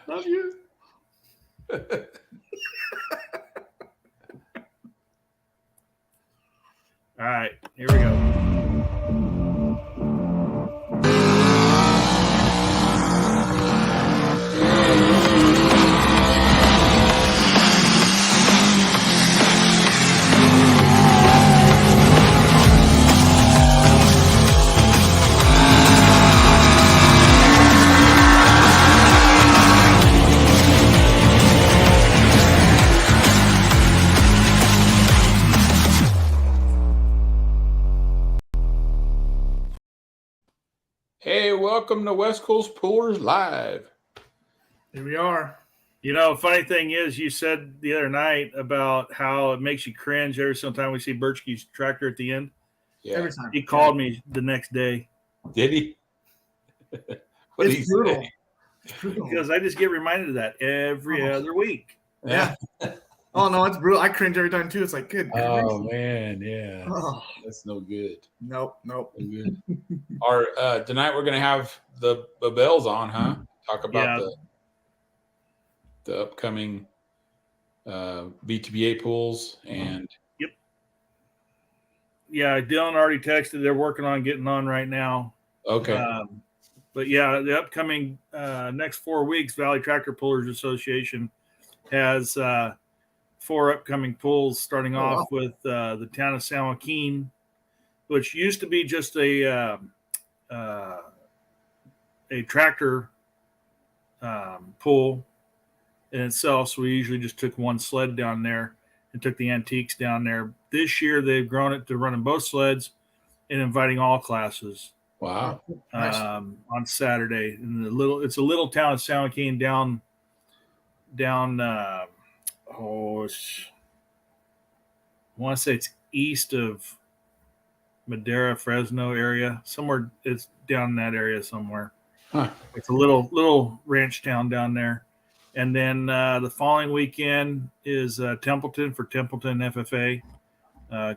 Love you. All right, here we go. Hey, welcome to West Coast Pullers Live. Here we are. You know, funny thing is, you said the other night about how it makes you cringe every single time we see Birchke's tractor at the end. Yeah. Every time. He called me the next day. Did he? What did he It's brutal. say? It's brutal. Because I just get reminded of that every other week. Yeah. Oh, no, it's brutal. I cringe every time, too. It's like, good. Oh, man. Yeah. Oh, That's no good. nope. No good. Tonight we're going to have the bells on, huh? Talk about the upcoming BTBA pools and Yeah, Dylan already texted. They're working on getting on right now. okay. But yeah, the upcoming next 4 weeks, Valley Tractor Pullers Association has 4 upcoming pools, starting off with the town of San Joaquin, which used to be just a tractor pool in itself. So we usually just took one sled down there and took the antiques down there. This year they've grown it to running both sleds and inviting all classes. Wow. Nice. On Saturday. And it's a little town of San Joaquin down I want to say it's east of Madera, Fresno area. Somewhere it's down in that area somewhere. Huh. It's a little ranch town down there. And then the following weekend is Templeton for Templeton FFA.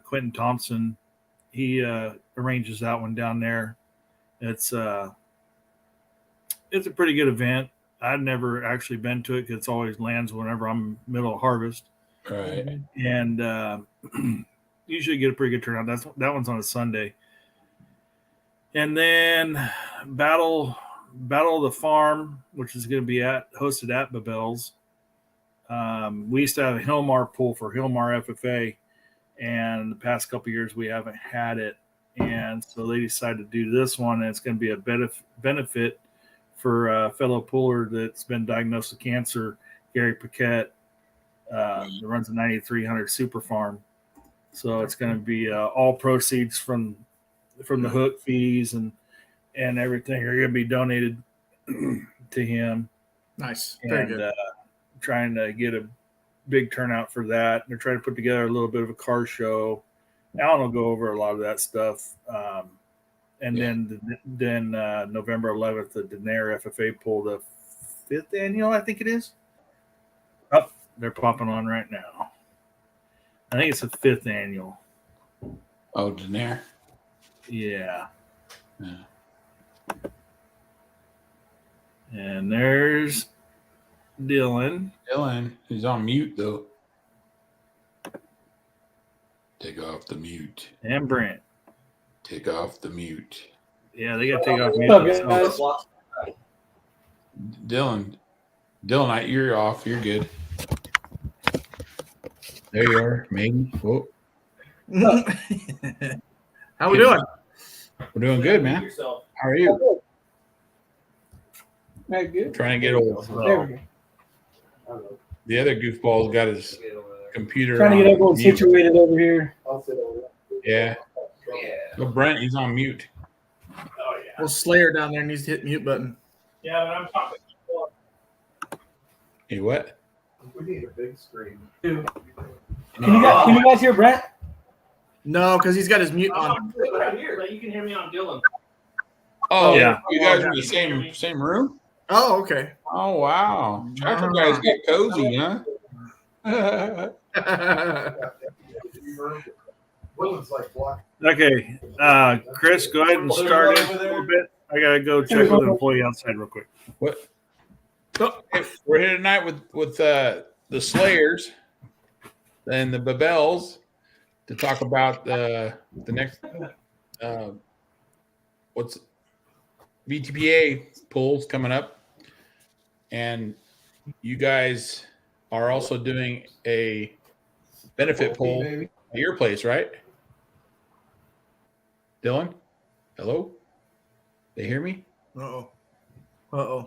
Quentin Thompson, he arranges that one down there. It's a pretty good event. I've never actually been to it because it always lands whenever I'm middle of harvest. Right. And usually get a pretty good turnout. That one's on a Sunday. And then Battle of the Farm, which is going to be hosted at Babel's. We used to have a Hillmar pool for Hillmar FFA, and the past couple of years we haven't had it. And so they decided to do this one, and it's going to be a benefit for a fellow puller that's been diagnosed with cancer, Gary Paquette, that runs a 9300 Super Farm. So it's going to be all proceeds from the hook fees and everything are going to be donated to him. Nice. Very good. Trying to get a big turnout for that. They're trying to put together a little bit of a car show. Alan will go over a lot of that stuff. Then November 11th, the Denair FFA pool, the 5th annual, I think it is. Oh, they're popping on right now. I think it's the 5th annual. Oh, Denair. Yeah. And there's Dylan. He's on mute, though. Take off the mute. And Brent. Take off the mute. Yeah, they got to take off mute. Dylan, you're off. You're good. There you are, maybe. Whoa. How we doing? We're doing good, man. How are you? Good. Trying to get old. There we go. The other goofball's got his computer Trying to get on everyone mute. situated over here. Yeah. Well, Brent, he's on mute. Well, Slayer down there needs to hit the mute button. Yeah, but I'm talking. Hey, what? We need a big screen. Can you guys hear Brent? No, because he's got his mute on. Right here, but you can hear me on Dylan. Oh, Yeah. You guys are in the same room? Oh, okay. Oh, wow. Tractor guys get cozy, huh? Dylan's like block. Okay, Chris, go ahead and start it a little bit. I gotta go check with an employee outside real quick. What We're here tonight with the Slayers and the Babels to talk about the next what's VTPA polls coming up, and you guys are also doing a benefit poll at your place, right? Dylan, hello, they hear me?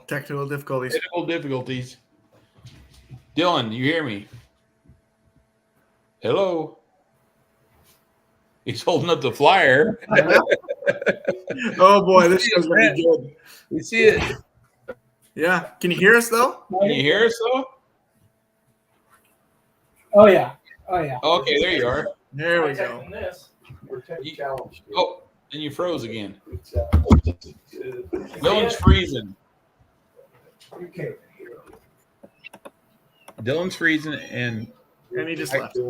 Technical difficulties. Technical difficulties. Dylan, you hear me? Hello. He's holding up the flyer. Oh boy, this show's gonna be good. We see it. Yeah. Can you hear us though? Can you hear us though? Oh yeah. Okay, there you are. There we go. Oh, and you froze again. Dylan's freezing. Dylan's freezing, and And he just left. we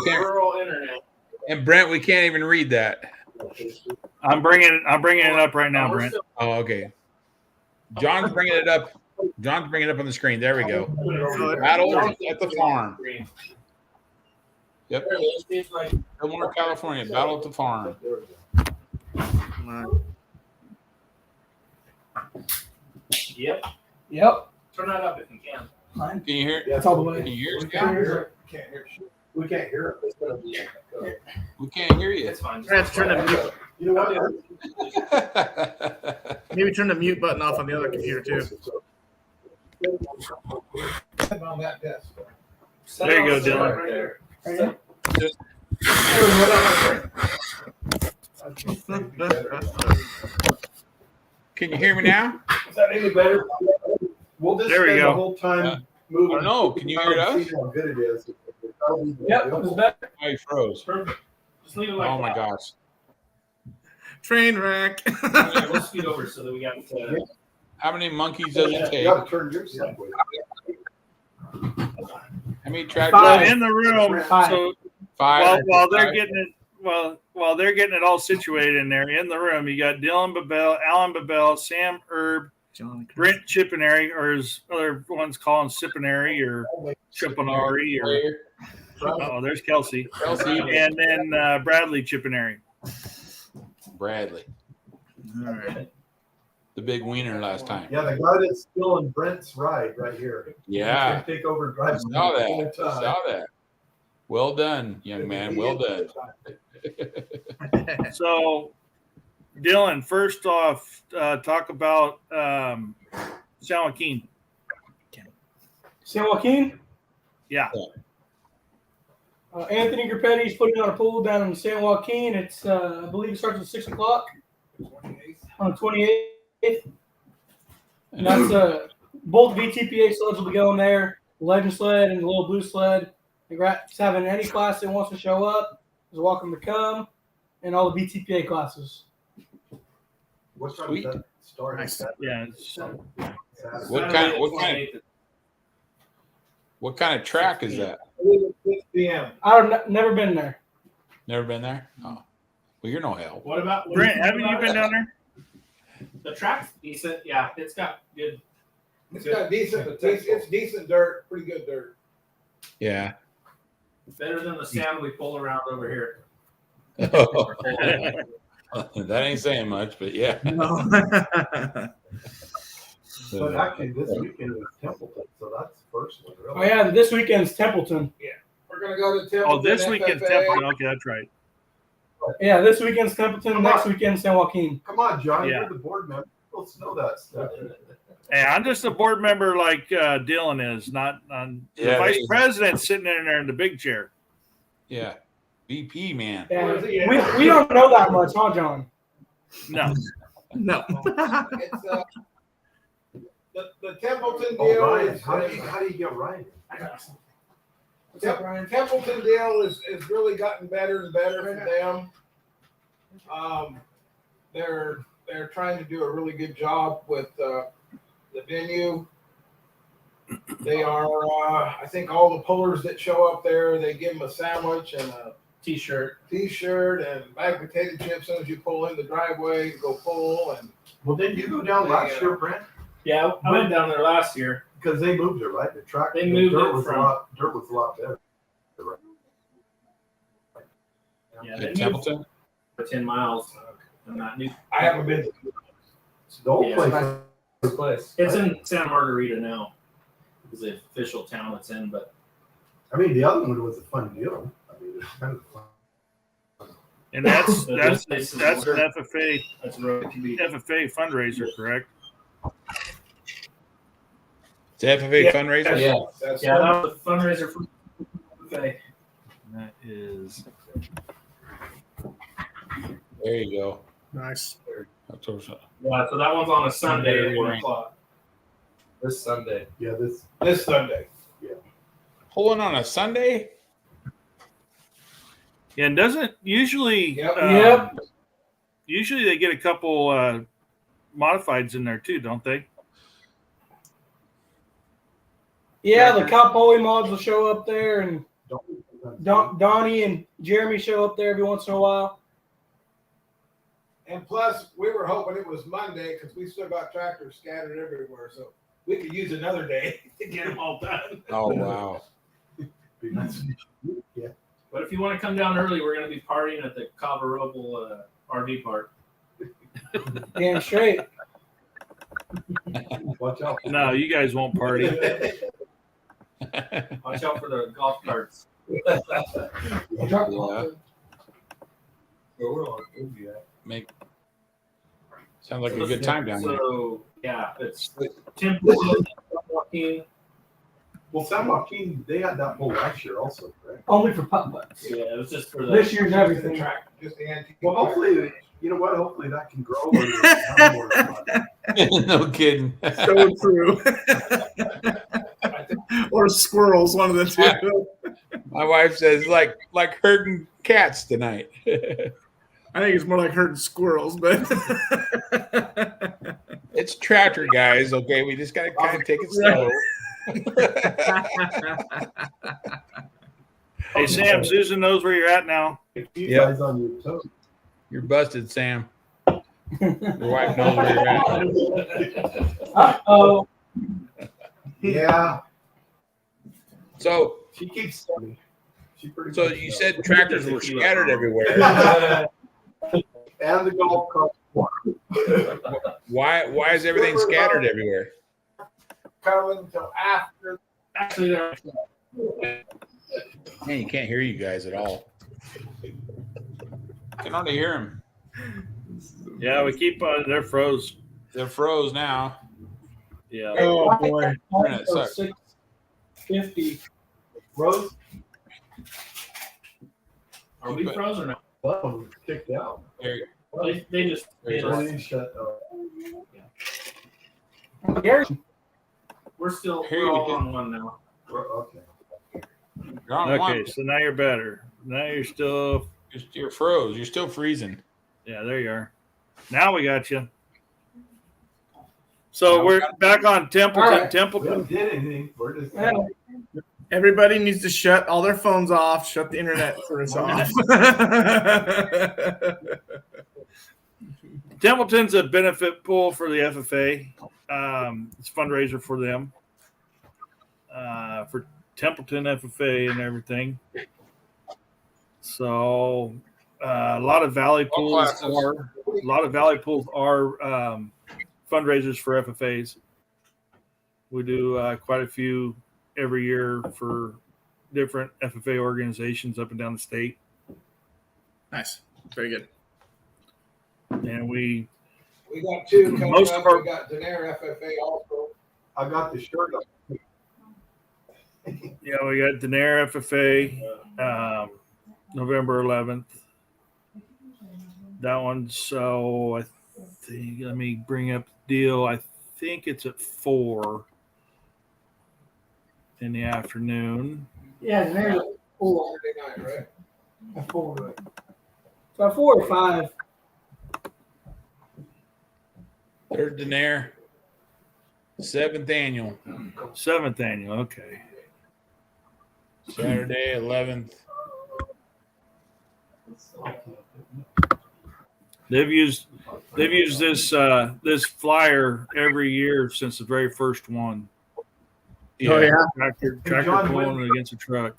can't. Rural internet. And Brent, we can't even read that. I'm bringing it up right now, Brent. Oh, okay. John's bringing it up. John's bringing it up on the screen. There we go. Battle at the farm. Yep. Fillmore, California. Battle at the farm. Yep. Turn that up if you can. Can you hear? That's all the way. Can you hear us? We can't hear We can't hear it. It's gonna be. We can't hear you. It's fine. I have to turn the mute. You know what? Maybe turn the mute button off on the other computer too. On that desk. There you go, Dylan. Right there. Can you hear me now? Is that any better? We'll just There we spend go. the whole time I moving. don't know. Can you hear us? See how good it is. Yep, it was better. Oh, you froze. Perfect. Just leave it like Oh my that. gosh. Train wreck. Yeah, we'll scoot over so that we got to. How many monkeys does it You take? gotta turn your sideways. How many tractors? Five. In the room. Five. So Five. while they're getting it while they're getting it all situated in there in the room, you got Dylan Babel, Alan Babel, Sam Erb, Brent Chippenary, or as other ones call him Sippenary or Chippenary, or oh, there's Kelsey, Kelsey. and then Bradley Chippenary. Bradley, All right. the big wiener last time. Yeah, the guy that's still in Brent's ride right here. Yeah. He can take over driving. Saw the that. whole time. Saw that. Well done, young man. Well done. So, Dylan, first off, talk about San Joaquin. San Joaquin. Yeah. Anthony Gruppetti's putting on a pool down in San Joaquin. It's I believe it starts at 6 o'clock on the 28th. And that's both VTPA sleds will be going there. Legend sled and the little blue sled. Congrats, having any class that wants to show up is welcome to come, and all the VTPA classes. What time Sweet. is that starting? Nice. Yeah. What kind of track is that? 6 p.m. I've never been there. Never been there? Oh. Well, you're no help. What about Brent, haven't you been down there? The track's decent. Yeah, it's got good. It's got decent, it's decent dirt, pretty good dirt. Yeah. Better than the sand we pull around over here. That ain't saying much, but yeah. No. But actually, this weekend is Templeton, so that's the first one, Oh really. yeah, this weekend's Templeton. We're gonna go to Templeton. Oh, this weekend's FFA. Templeton. Okay, that's right. Yeah, this weekend's Templeton. Come Next on. weekend, San Joaquin. Come on, John, Yeah. you're the board member. Let's know that stuff. Hey, I'm just a board member like Dylan is, not the Yeah, vice they- president sitting in there in the big chair. Yeah. VP, man. Yeah, we don't know that much, huh, John? No. No. It's the Templeton Oh, deal Ryan, is how do you get Ryan? What's up, Ryan? Templeton deal is really gotten better and better for them. They're trying to do a really good job with the venue. They are, I think all the pullers that show up there, they give them a sandwich and a T-shirt. T-shirt and a bag of potato chips as soon as you pull in the driveway, you go pull. And Well, didn't you go down last year, Brent? Yeah, I went down there last year. Because they moved it, right? The track. They moved dirt it was from- a lot. Dirt was a lot better. Yeah, At they moved Templeton? for 10 miles. And that new I haven't been to The old Yeah, place. it's place. It's in Santa Margarita now. It's the official town it's in, but I mean, the other one was a fun deal. I mean, it was kind of fun. And that's But that's this place that's is- an FFA that's road to be. fundraiser, correct? It's the FFA Yeah. fundraiser? Yeah, That's yeah, that was a fundraiser for okay. That is There you go. Nice. October. Yeah, so that one's on a Sunday at 1 o'clock. This Sunday. Yeah, this. this Sunday. Pulling on a Sunday? yeah, and doesn't usually Yep. usually they get a couple modifieds in there too, don't they? Yeah, the Cal Poly mods will show up there, and Donnie and Jeremy show up there every once in a while. And plus, we were hoping it was Monday because we still got tractors scattered everywhere. So we could use another day to get them all done. Oh, wow. Yeah. But if you want to come down early, we're going to be partying at the Cavaroble RV park. Damn straight. Watch out. No, you guys won't party. Watch out for the golf carts. Yeah. Make sounds like a good time down there. So yeah, it's Temple Joaquin. Well, San Joaquin, they had that whole last year also, correct? Only for putt butts. Yeah, it was just for the This year's everything. Just the antique. Well, hopefully, you know what? Hopefully that can grow. And have more fun. No kidding. So true. Or squirrels, one of the two. My wife says like herding cats tonight. I think it's more like herding squirrels, but It's tractor guys, okay? We just gotta kind of take it slow. Hey Sam, Susan knows where you're at now. You Yep. guys on your toes. You're busted, Sam. Your wife knows where you're at. Uh-oh. Yeah. So She keeps. She pretty. so good you stuff. said tractors were scattered everywhere. And the golf cart. Why is everything scattered everywhere? Coming until after. actually they're Man, you can't hear you guys at all. Can hardly hear them. Yeah, we keep they're froze. They're froze now. Yeah. oh boy. Internet sucks. 650. Rose. are we frozen or not? Oh, kicked out. There, They just Everything shut down. we're still Here we're you all go. on one now. Okay. you're on Okay, one. so now you're better. Now you're still You're froze. You're still freezing. yeah, there you are. Now we got you. So we're back on Templeton. All right. We Templeton. haven't did anything. We're just. Yeah. Everybody needs to shut all their phones off, shut the internet for us off. Templeton's a benefit pool for the FFA. It's a fundraiser for them, for Templeton FFA and everything. So a lot of valley pools are fundraisers for FFAs. We do quite a few every year for different FFA organizations up and down the state, Nice. Very good. and we We got two coming Most up. of our- We got Denair FFA also. I got the shirt up. Yeah, we got Denair FFA, November 11th. That one, so I think, let me bring up the deal. I think it's at 4 in the afternoon. Yeah, and there's a 4. Saturday night, right? A 4. So 4 or 5. Third Denair. 7th annual. 7th annual, okay. Saturday, 11th. They've used this this flyer every year since the very first one. Yeah. Oh yeah. Tractor John, pulling when- against a truck.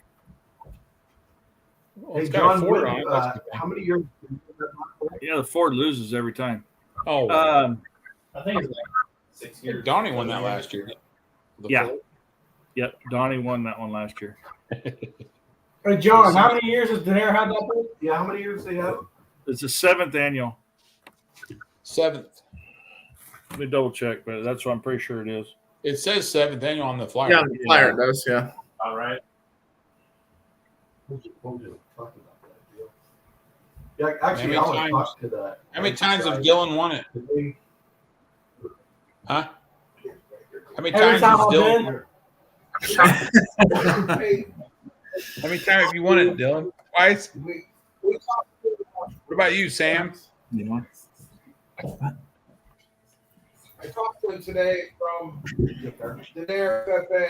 Well, Hey, it's got a John, Ford when, on it. That's good. how many years? Yeah, the Ford loses every time. Oh, wow. I think it's like 6 years. Donnie won that last year. The Yeah. Ford. Yep, Donnie won that one last year. Hey, John, how many years has Daenerys had that boat? Yeah, how many years they have? It's the 7th annual. 7th. Let me double check, but that's what I'm pretty sure it is. It says 7th annual on the flyer. Yeah, the flyer does. Yeah. All right. We'll just talk about that deal. Yeah, actually, How I many want to times- talk to that. How many times have Dylan won it? They- Huh? How many Every times time has I've Dylan? been, Hey, How many times have you won it, Dylan? Twice? we What about you, Sam? You know? I talked to him today from the FFA,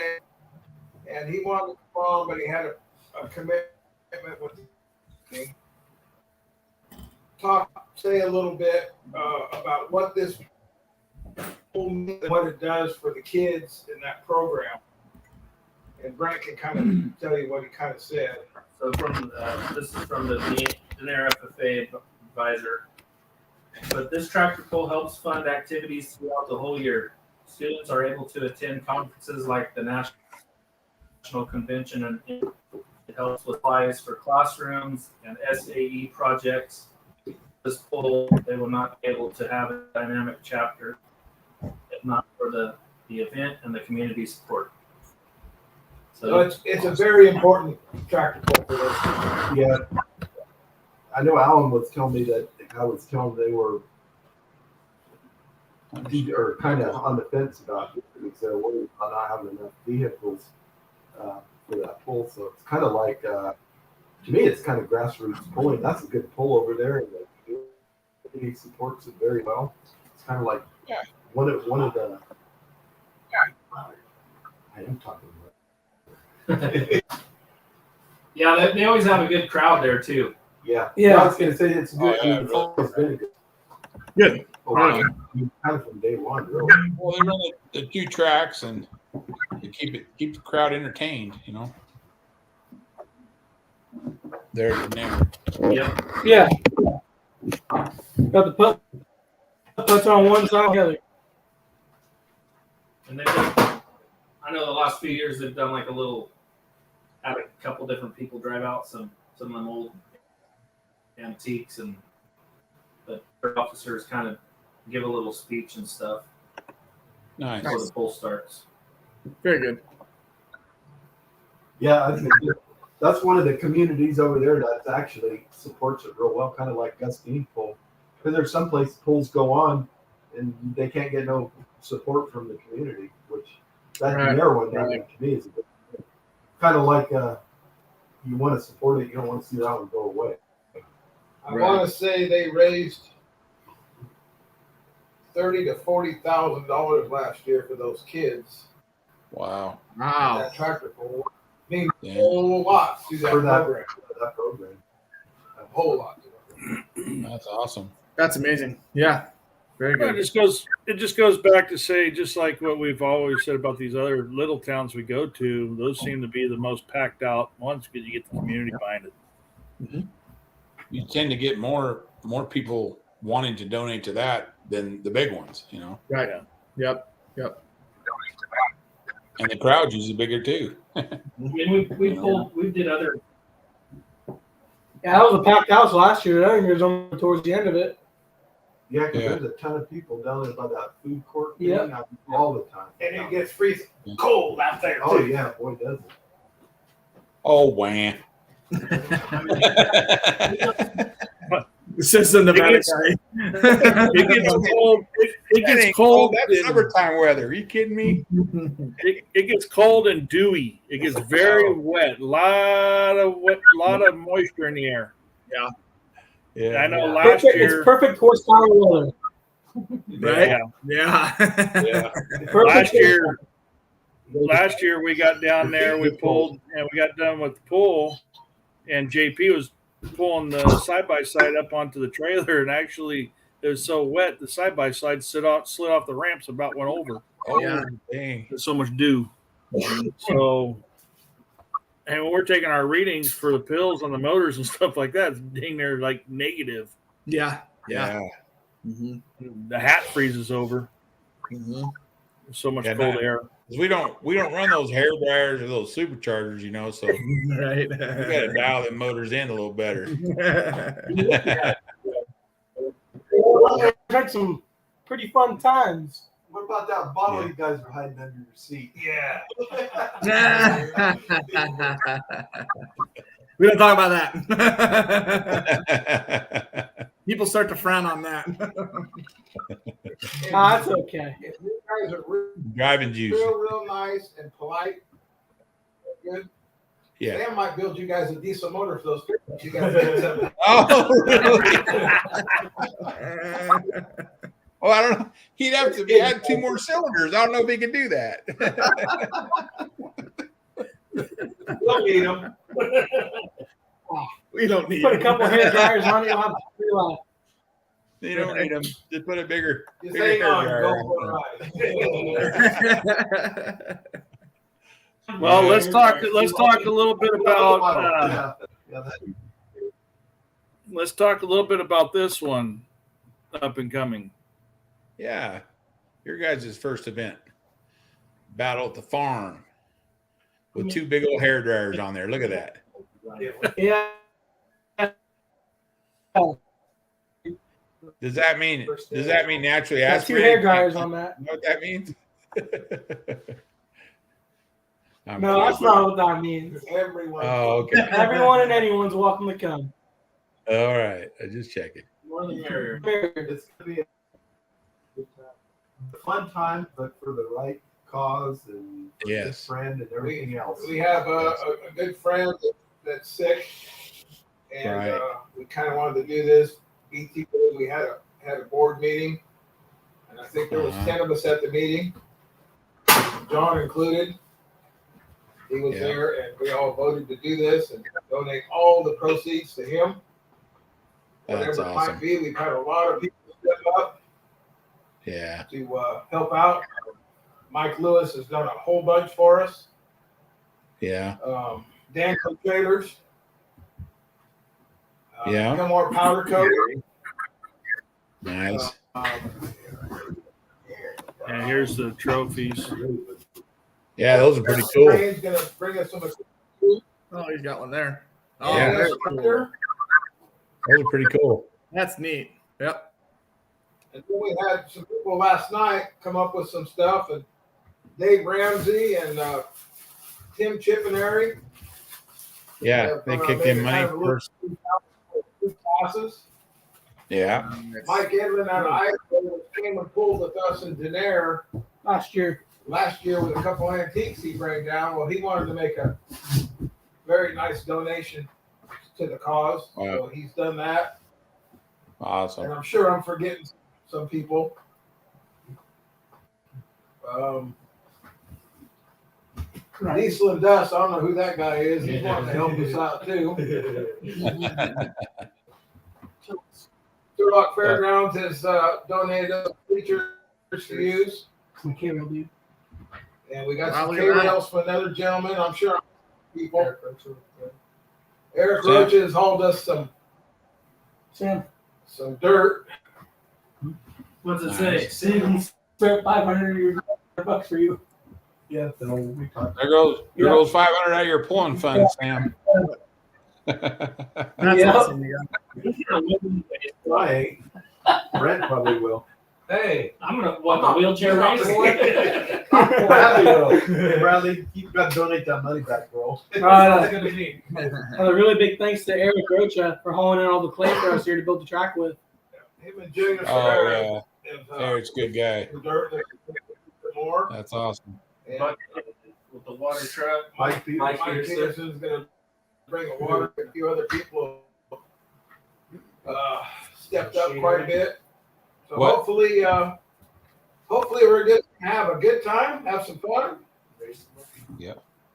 and he wanted to come on, but he had a commitment with me. Say a little bit about what this, what it does for the kids in that program. And Brent can kind of tell you what he kind of said. So from this is from the Daenerys FFA advisor. But this tractor pull helps fund activities throughout the whole year. Students are able to attend conferences like the National Convention, and it helps with supplies for classrooms and SAE projects. This pull, they will not be able to have a dynamic chapter if not for the event and the community support. So it's a very important tractor pull for this. Yeah. I know Alan was telling me that I was telling they were or kind of on the fence about it. So worried about not having enough vehicles for that pull. So it's kind of like to me, it's kind of grassroots pulling. That's a good pull over there, and the community supports it very well. It's kind of like one of the. I am talking about. Yeah, they always have a good crowd there too. Yeah. Yeah. I was gonna say it's good. Oh, yeah, It's always been a good. Good. Kind of from day one, really. Well, they run the 2 tracks and to keep the crowd entertained, you know. There's the name. Yep. yeah. Got the puts on one side, the other. And they've done, I know the last few years they've done like had a couple different people drive out some of them old antiques, and the officers kind of give a little speech and stuff Nice. before the poll starts. Very good. Yeah, I think that's one of the communities over there that actually supports it real well, kind of like Gustine Poll. Because there's some places polls go on and they can't get no support from the community, which that Right. their one Right. to me is a good thing. Kind of like you want to support it, you don't want to see that one go away. I want to say they raised $30,000 to $40,000 last year for those kids. Wow. Wow. That tractor pull means a Yeah. whole lot to that For that- program. That program. A whole lot to it. That's awesome. That's amazing. Yeah. Very Well, good. it just goes back to say, just like what we've always said about these other little towns we go to, those seem to be the most packed out ones because you get the community behind it. You tend to get more people wanting to donate to that than the big ones, you know. Right. Yeah. Yep. And the crowd's usually bigger too. I mean, we did other. Yeah, that was a packed house last year. I think it was on towards the end of it. Yeah, because Yeah. there's a ton of people down there by that food court thing Yeah. all the time. And it gets freezing cold out there. Oh too. yeah, boy does it. Oh, wham. It's just the Nevada gets- guy. It gets cold. It That gets ain't cold. That's and- summertime weather. Are you kidding me? it gets cold and dewy. It gets very wet. Lot of moisture in the air. Yeah. I know Yeah. last It's year. perfect horsepower weather. Right? Yeah, Yeah. Yeah. Perfect last year we got down there. We pulled and we got done with the pull, and JP was pulling the side by side up onto the trailer, and actually it was so wet the side by side slid off the ramps, about went over. Oh, Yeah. dang. There's so much dew. So, and when we're taking our readings for the pills on the motors and stuff like that, it's dang near like negative. Yeah. Mm-hmm. The hat freezes over. Mm-hmm. There's so much Yeah, cold not- air. We don't run those hair dryers or those superchargers, so we Right. got to dial them motors in a little better. I've had some pretty fun times. What about that bottle Yeah. you guys are hiding under your seat? Yeah. We don't talk about that. People start to frown on that. That's okay. If you guys are real, Driving juice. real nice and polite, good. Yeah. Sam might build you guys a diesel motor for those pickups. You guys get some. Oh, really? Well, I don't know. He'd have to add 2 more cylinders. I don't know if he can do that. We'll need them. We don't need Put a it. couple hair dryers on it. You'll have free life. You don't need them. Just put a bigger. Just bigger hang hair on. dryer. Go for a ride. Well, let's talk a little bit about let's talk a little bit about this one up and coming. Yeah. Your guys' first event. Battle at the farm. With 2 big old hair dryers on there. Look at that. Yeah. Does that mean naturally Got 2 hair dryers on that. You know what that means? I'm No, kidding. that's not what that means. Everyone. Oh, okay. Everyone and anyone's welcome to come. All right. I just checking. More than merrier. It's going to be a fun time, but for the right cause and for Yes. his friend and everything else. We have a good friend that's sick, and Right. we kind of wanted to do this. We had a board meeting, and I think there was 10 of us at the meeting, John included. He was Yeah. there, and we all voted to do this and donate all the proceeds to him. That's Whatever it awesome. might be, we've had a lot of people step up Yeah. to help out. Mike Lewis has done a whole bunch for us. Yeah. Dan Trailers. Yeah. Gilmore Powder Coat. Nice. And here's the trophies. Yeah, those are pretty cool. Spray's gonna bring us some. Oh, he's got one there. Oh, Yeah. very cool. Those are pretty cool. That's neat. Yep. And then we had some people last night come up with some stuff, and Dave Ramsey and Tim Chippenary. Yeah, they kicked in money first. Two classes. Yeah. Mike Edlin out of Idaho came and pulled with us in Denair Last year. with a couple antiques he brought down. Well, he wanted to make a very nice donation to the cause. Wow. So he's done that. And Awesome. I'm sure I'm forgetting some people. Diesel and Dust, I don't know who that guy is. He's wanting to help us out too. Turlock Fairgrounds has donated us bleachers to use. Some K-Rail dude. And we got Wow, some look at that. K-Rails from another gentleman. I'm sure people. Eric Sam. Roach has hauled us Sam. some dirt. What's it Nice. say? Sam, spare $500 for you. Yeah, then we talk. There goes 500 out of your pulling fund, Sam. That's Yeah. awesome. You got- I ain't. Brent probably will. Hey, I'm gonna walk a wheelchair race. Bradley will. Bradley, you've got to donate that money back, bro. That's gonna be. A really big thanks to Eric Rocha for hauling in all the clay for us here to build the track with. Him and Junior Oh, yeah. have Eric's a good guy. some dirt that we can put more. That's awesome. And But with the water truck. Mike Peterson. Mike Mike Peterson. Peterson's gonna bring a water. A few other people stepped up quite a bit. So What? hopefully we're gonna have a good time, have some fun.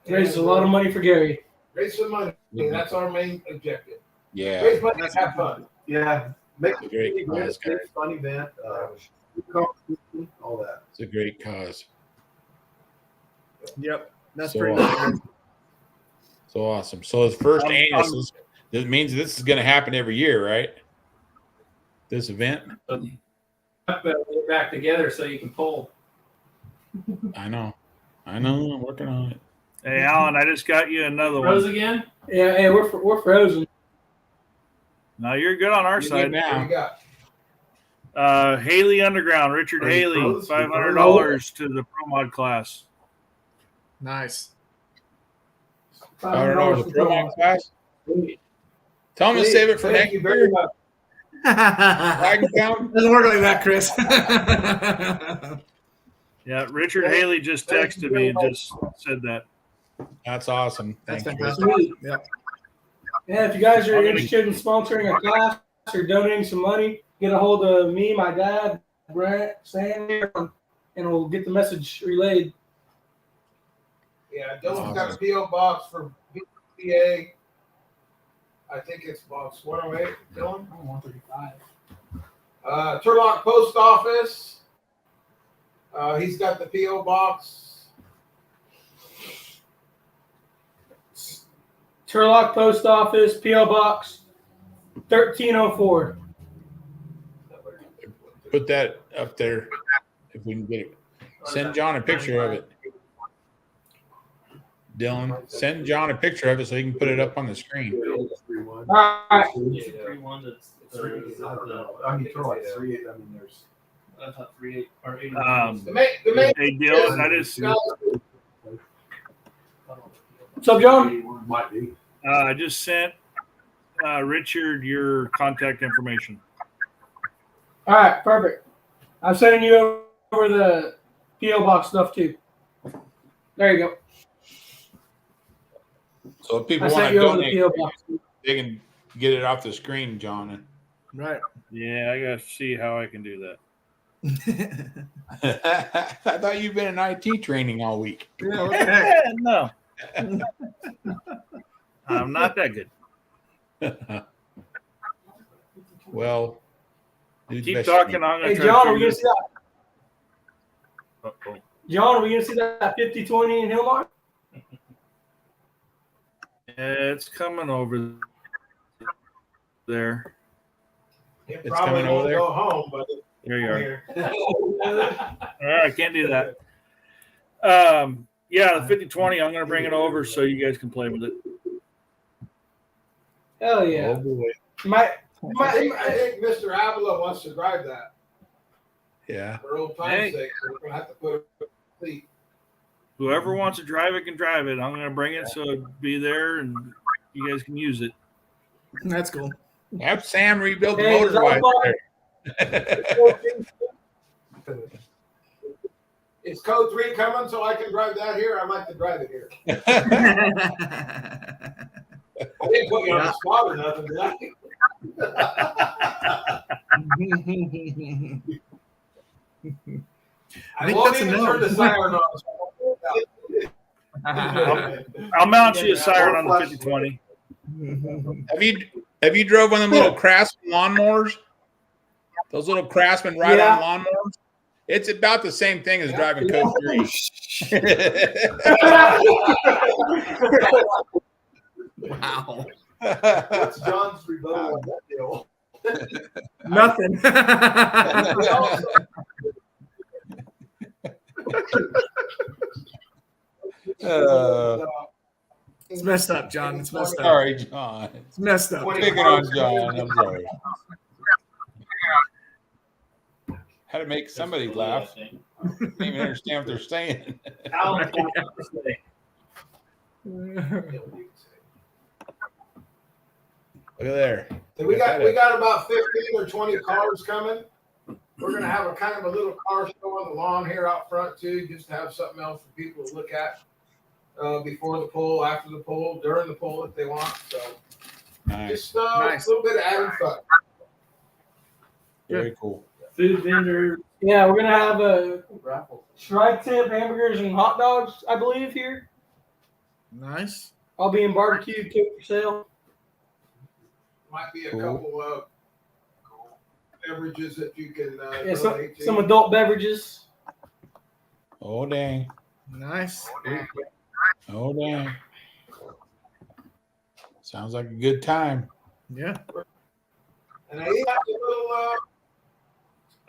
Raises a lot of money for Gary. Raise some money. That's our main objective. Yeah. Raise money, have fun. Yeah, make It's a great it cause, guys. a fun event. All that. It's a great cause. Yep. That's So pretty awesome. nice. So awesome. So it's first annual. I'm- This means this is going to happen every year, right? This event. Get back together so you can pull. I know. I'm working on it. Hey, Alan, I just got you another Rose one. again? Yeah, hey, we're frozen. No, you're good on our You're side. good now. What do you got? Haley Underground, Richard Are you Haley, froze? $500 to the Pro Mod class. Nice. $500 a pro mod class. Tell them to save it for Thank next you very year. much. Wagon count. Doesn't work like that, Chris. Yeah, Richard Haley just texted me and just said that. That's awesome. That's Thanks, fantastic. Chris. Yep. Yeah, if you guys are I'm gonna- interested in sponsoring a class or donating some money, get a hold of me, my dad, Brent, Sam, and we'll get the message relayed. Yeah, Dylan's got a PO box for VPA. I think it's box 108, Dylan. 135. Turlock Post Office. He's got the PO box. Turlock Post Office, P.O. Box 1304. Put that up there if we can get it. Send John a picture of it. Dylan, send John a picture of it so he can put it up on the screen. All right. It's a 3-1 that's I don't know. I mean, throw like 3. I mean, there's. I thought 3-8 or 8. The main Hey, Dylan, I just What's up, John? Might be. I just sent Richard your contact information. All right, perfect. I'm sending you over the P.O. Box stuff too. There you go. So if I people want sent to you over the donate, P.O. Box. they can get it off the screen, John. Right. Yeah, I gotta see how I can do that. I thought you've been in IT training all week. Yeah, what the heck? No, I'm not that good. Well, do the Keep best you talking. can. I'm gonna Hey, try John, to are we figure gonna see that? Uh-oh. John, are we gonna see that 50-20 in Hillmark? It's coming over there. It It's probably coming over won't there. go home, but it's There you are. here. All right, I can't do that. Yeah, the 50-20, I'm gonna bring it over so you guys can play with it. Hell yeah. Oh boy. My, I think Mr. Avila wants to drive that Yeah. for old time's Hey. sake. So we're gonna have to put a seat. Whoever wants to drive it can drive it. I'm gonna bring it so it'll be there and you guys can use it. That's cool. Have Sam rebuild the Hey, motor is that while fun? there. Is code 3 coming so I can drive that here? I'd like to drive it here. I didn't put you on the spot or nothing, did I? I think won't that's a even no. turn the siren on. I'll mount you a siren on the 50-20. Have you drove one of them little Craftsman lawnmowers? Those little Craftsman ride-on lawnmowers? It's about the same thing as driving Code 3. Wow. What's John's rebuttal on that deal? Nothing. It's messed up, John. It's messed up. Sorry, John. It's messed up. Picking on John. I'm sorry. Had to make somebody laugh. Didn't even understand what they're saying. Alan's got something to say. Look at there. We got about 15 or 20 cars coming. We're gonna have a kind of a little car show on the lawn here out front too, just to have something else for people to look at before the poll, after the poll, during the poll if they want. So Nice. just a little bit of added fun. Very cool. Food vendor. Yeah, we're gonna have a Raffle. Shrike Tip hamburgers and hot dogs, I believe, here. Nice. I'll be in barbecue cooked for sale. Might be a Cool. couple of beverages that you can Yeah, donate to. some adult beverages. Oh, dang. Nice. Oh, dang. Sounds like a good time. Yeah. And I got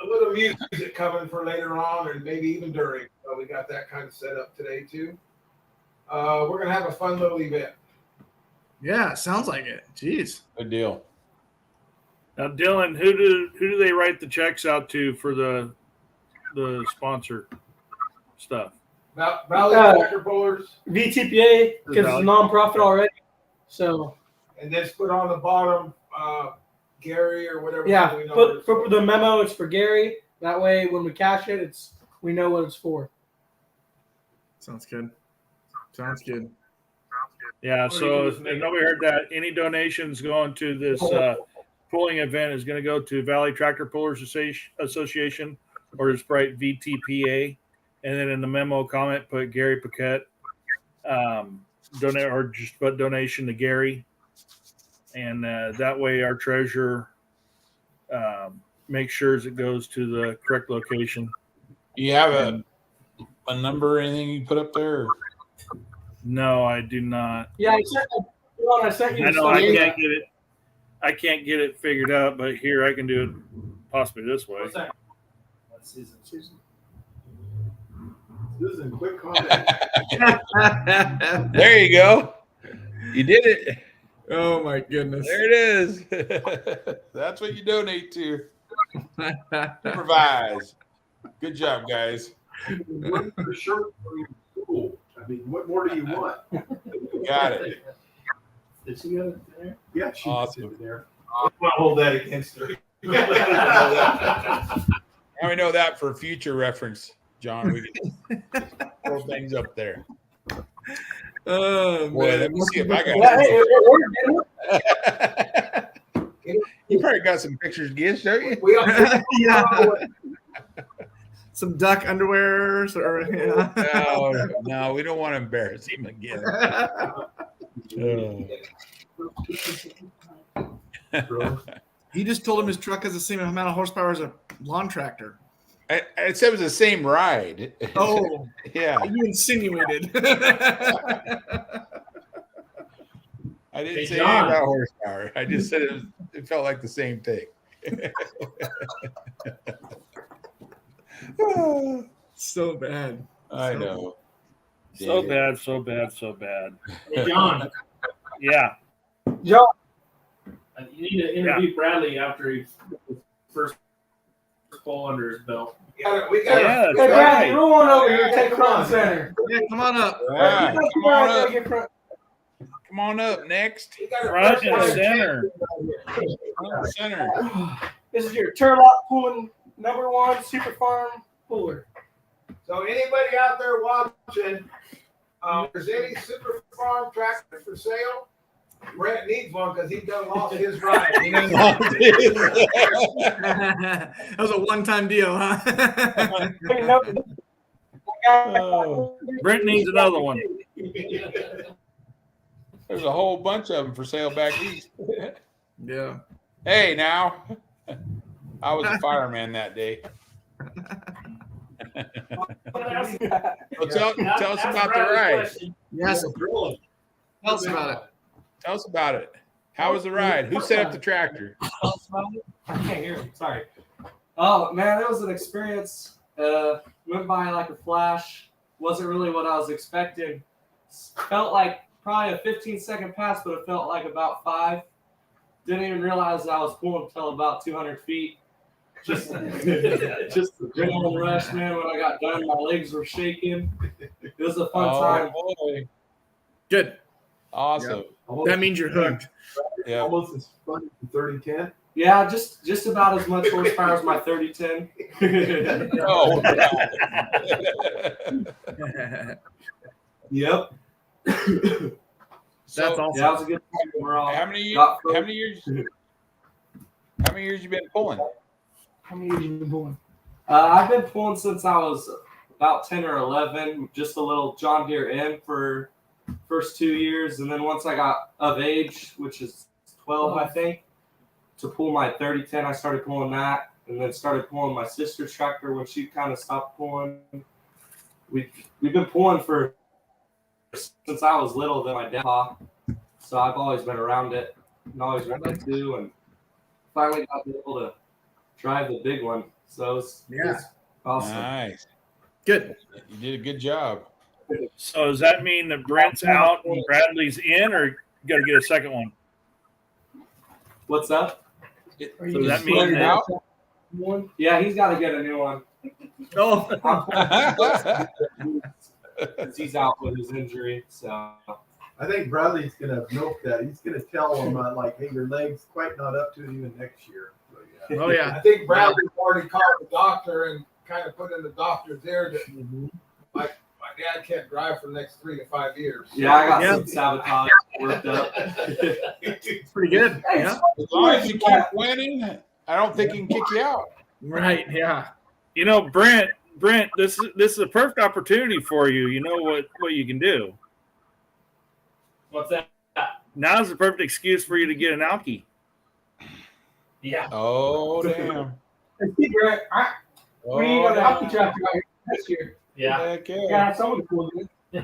a little music coming for later on, and maybe even during. So we got that kind of set up today too. We're gonna have a fun little event. Yeah, sounds like it. Jeez. Good deal. Now, Dylan, who do they write the checks out to for the sponsor stuff? Valley Tractor Pullers, VTPA because it's a nonprofit already. So and then put on the bottom Gary or whatever. yeah, we know put for the memo. It's for Gary. That way, when we cash it, we know what it's for. Sounds good. Sounds good. Yeah, so if nobody heard that, any donations going to this pulling event is going to go to Valley Tractor Pullers Association, or just write VTPA, and then in the memo comment put Gary Paquette, donate, or just put donation to Gary, and that way our treasurer makes sure it goes to the correct location. You have a number or anything you put up there? Or? No, I do not. Yeah, I sent you. I know I can't get it. I can't get it figured out, but here I can do it possibly this way. What's that? That's Susan. Susan, quick comment. There you go. You did it. Oh my goodness. There it is. That's what you donate to. Supervise. Good job, guys. What's the shirt for your school? I mean, what more do you want? Got it. Did she go there? Yeah, she's Awesome. over there. I'm gonna hold that against her. Now we know that for future reference, John. We can throw things up there. Oh, Boy, man. let me see if I got it. You probably got some pictures, Gish, don't you? We all, Yeah. Some duck underwears or No, we don't want to embarrass him again. He just told him his truck has the same amount of horsepower as a lawn tractor. I said it was the same ride. Oh, Yeah. you insinuated. I didn't Hey, say John. anything about horsepower. I just said it felt like the same thing. So bad. I know. So bad, so bad, so bad. Hey, John, Yeah. John, you need to interview Bradley after he first pull under his belt. we got it. Yeah, hey, that's Bradley, right. roll on over here. Yeah, Take come front on. and center. Yeah, come on up. Yeah, You come guys on gotta up. get front. Come on up next. We got it Front first and time. center. Front and center. This is your Turlock pulling #1 Super Farm puller. So anybody out there watching, if there's any Super Farm tractor for sale, Brett needs one because he done lost his ride. That was a one-time deal, huh? Hey, no, Brent needs another one. There's a whole bunch of them for sale back east. Yeah. Hey, now. I was a fireman that day. So tell us about the ride. Yes. Tell us about it. Tell us about it. How was the ride? Who set up the tractor? I can't hear him. Sorry. Oh man, it was an experience. Went by like a flash. Wasn't really what I was expecting. Felt like probably a 15-second pass, but it felt like about 5. Didn't even realize I was pulling until about 200 feet. Just the adrenaline rush, man. When I got done, my legs were shaking. It was a fun time. Boy. Good. Awesome. That means you're hooked. Yeah. Almost as fun as the 3010. Yeah, just about as much horsepower as my 3010. Oh, Yep. so, That's awesome. Yeah, that was a good time overall. how many years you been pulling? How many years have you been pulling? I've been pulling since I was about 10 or 11, just a little John Deere M for first 2 years. And then once I got of age, which is 12, I think, to pull my 3010, I started pulling that, and then started pulling my sister's tractor when she kind of stopped pulling. We've been pulling for since I was little than my dad. So I've always been around it and always wanted to, and finally got to be able to drive the big one. So it's awesome. Nice. Good. You did a good job. So does that mean that Brent's out and Bradley's in, or you got to get a second one? What's up? So does that mean that out? One. Yeah, he's got to get a new one. Oh, Because he's out with his injury. So I think Bradley's gonna milk that. He's gonna tell him like, "Hey, your leg's quite not up to it even next year." So, yeah. oh yeah. I think Bradley's already called the doctor and kind of put in the doctor's ear that my dad can't drive for the next 3 to 5 years. yeah, I got Yeah. some sabotage worked up. It's pretty good. Yeah. As long as you keep winning, I don't think he can kick you out. Right. Yeah. you know, Brent, this is a perfect opportunity for you. You know what you can do. What's that? Now's the perfect excuse for you to get an Alki. Yeah. Oh, damn. Hey, Steve, Brett, we ain't got a hockey tractor out here this year. Yeah. Heck yeah. Yeah, someone cool. I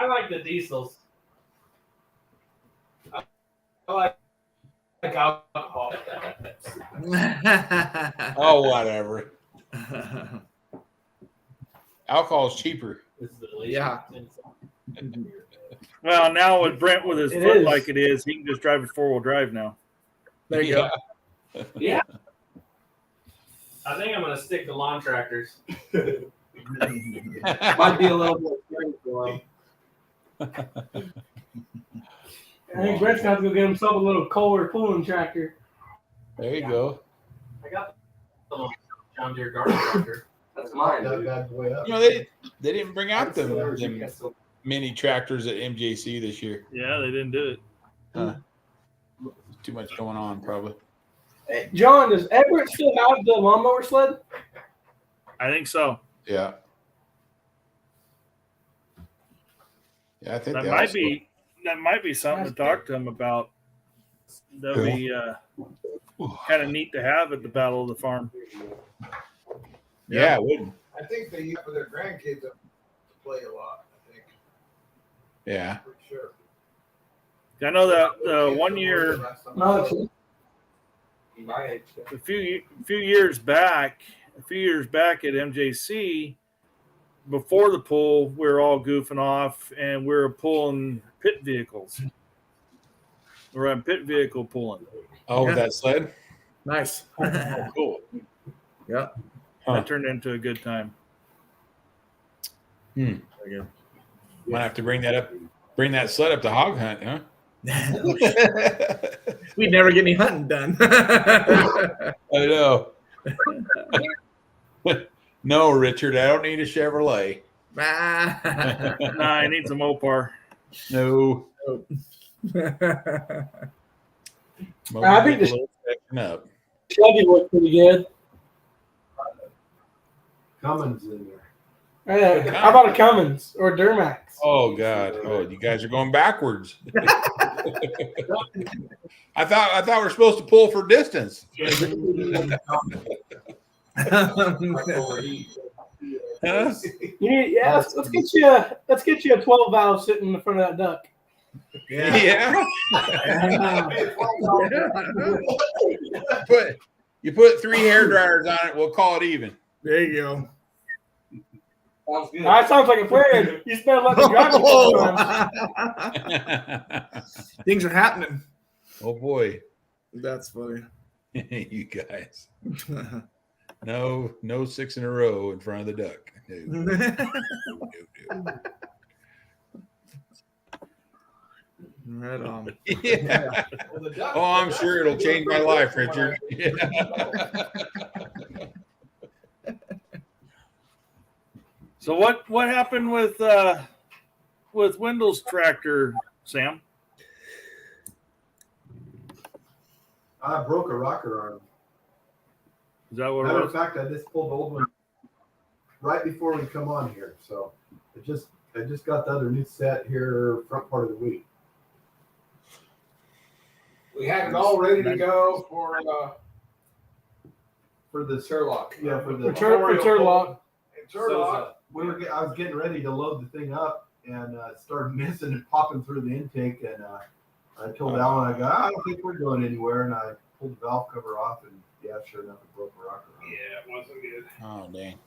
like the diesels. I like alcohol. Oh, whatever. Alcohol's cheaper. This is the Yeah. Well, now with Brent with his It foot is. like it is, he can just drive a 4-wheel drive now. There you go. Yeah. I think I'm gonna stick to lawn tractors. Might be a little bit scary for him. I think Brett's got to go get himself a little Kohler pulling tractor. There you go. I got the little John Deere garden tractor. That's mine, That dude. bad boy up. You know, they didn't bring out them Yeah, so- mini tractors at MJC this year. Yeah, they didn't do it. Too much going on, probably. Hey, John, does Everett still have the lawnmower sled? I think so. Yeah. Yeah, I think That they might also- be something to talk to him about. That'll be kind of neat to have at the Battle of the Farm. Yeah, it would. I think they use for their grandkids to play a lot. I think. Yeah. Pretty sure. I know that one year, No, it's My age. a few years back at MJC, before the pull, we were all goofing off and we were pulling pit vehicles. We're on pit vehicle pulling. Oh, with Yeah. that sled? Nice. Oh, cool. Yeah. Huh. That turned into a good time. Might have to bring that sled up to hog hunt, huh? We'd never get any hunting done. I know. No, Richard, I don't need a Chevrolet. Nah, I need some Opar. No. I think the Up. Chevy looked pretty good. Cummins in there. How about a Cummins or a Duramax? Oh God! Oh, you guys are going backwards. I thought we're supposed to pull for distance. Huh? You need, let's get you a 12 valve sitting in the front of that duck. Yeah. Yeah. You put 3 hair dryers on it. We'll call it even. There you go. Sounds good. That sounds like a plan. You spent let me drive it. Things are happening. Oh boy, That's funny. you guys. No 6 in a row in front of the duck. No. No. Right on. Yeah. Oh, I'm sure it'll change my life, Richard. Yeah. So what happened with Wendell's tractor, Sam? I broke a rocker arm. Is that what it Matter of was? fact, I just pulled the old one right before we come on here. So I just got the other new set here front part of the week. We had it all ready to go for For the Sherlock. yeah, for the For Turlock. And Sherlock I was getting ready to load the thing up and started missing and popping through the intake. And I told Alan, I go, I don't think we're going anywhere. And I pulled the valve cover off, and yeah, sure enough, it broke a rocker. Yeah, it wasn't good. Oh, dang.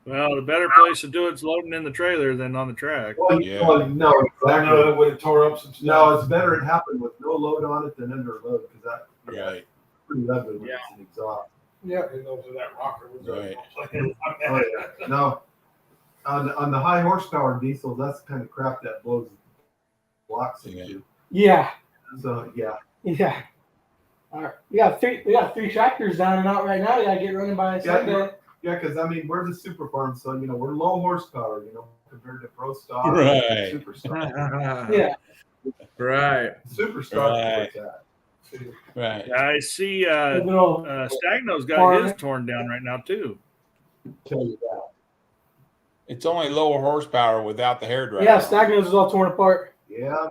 Well, the better place to do it's loading in the trailer than on the track. Well, Yeah. no, I exactly. know that would have tore up some stuff. No, it's better it happened with no load on it than under a load, because that Right. pretty ugly when Yeah. it's an exhaust. Yeah, who knows where that rocker was. Right. Oh, yeah. No, on the high horsepower diesels, that's the kind of crap that blows blocks into. Yeah. So yeah, Yeah. All right. We got three tractors down and out right now. We gotta get running by Sunday. yeah, because I mean we're the super farm, so we're low horsepower, compared to pro stock, Right. super stock. Yeah. Right. Super stock. Right. Like that. Right. I see Little- Stagno's got Farm. his torn down right now too. Tell you that. It's only lower horsepower without the hair dryer. Yeah, Stagnos is all torn apart. Yeah.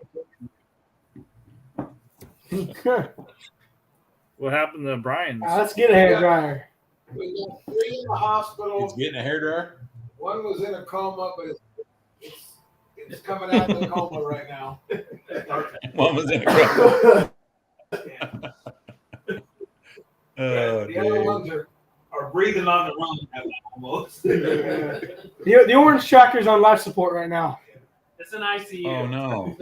What happened to Brian's? Let's get a hair dryer. We got 3 in the hospital. It's getting a hair dryer? One was in a coma, but it's coming out of the coma right now. One was in a coma. Oh, The other dude. ones are breathing on the run almost. The orange tractor's on life support right now. It's an ICU. Oh, no.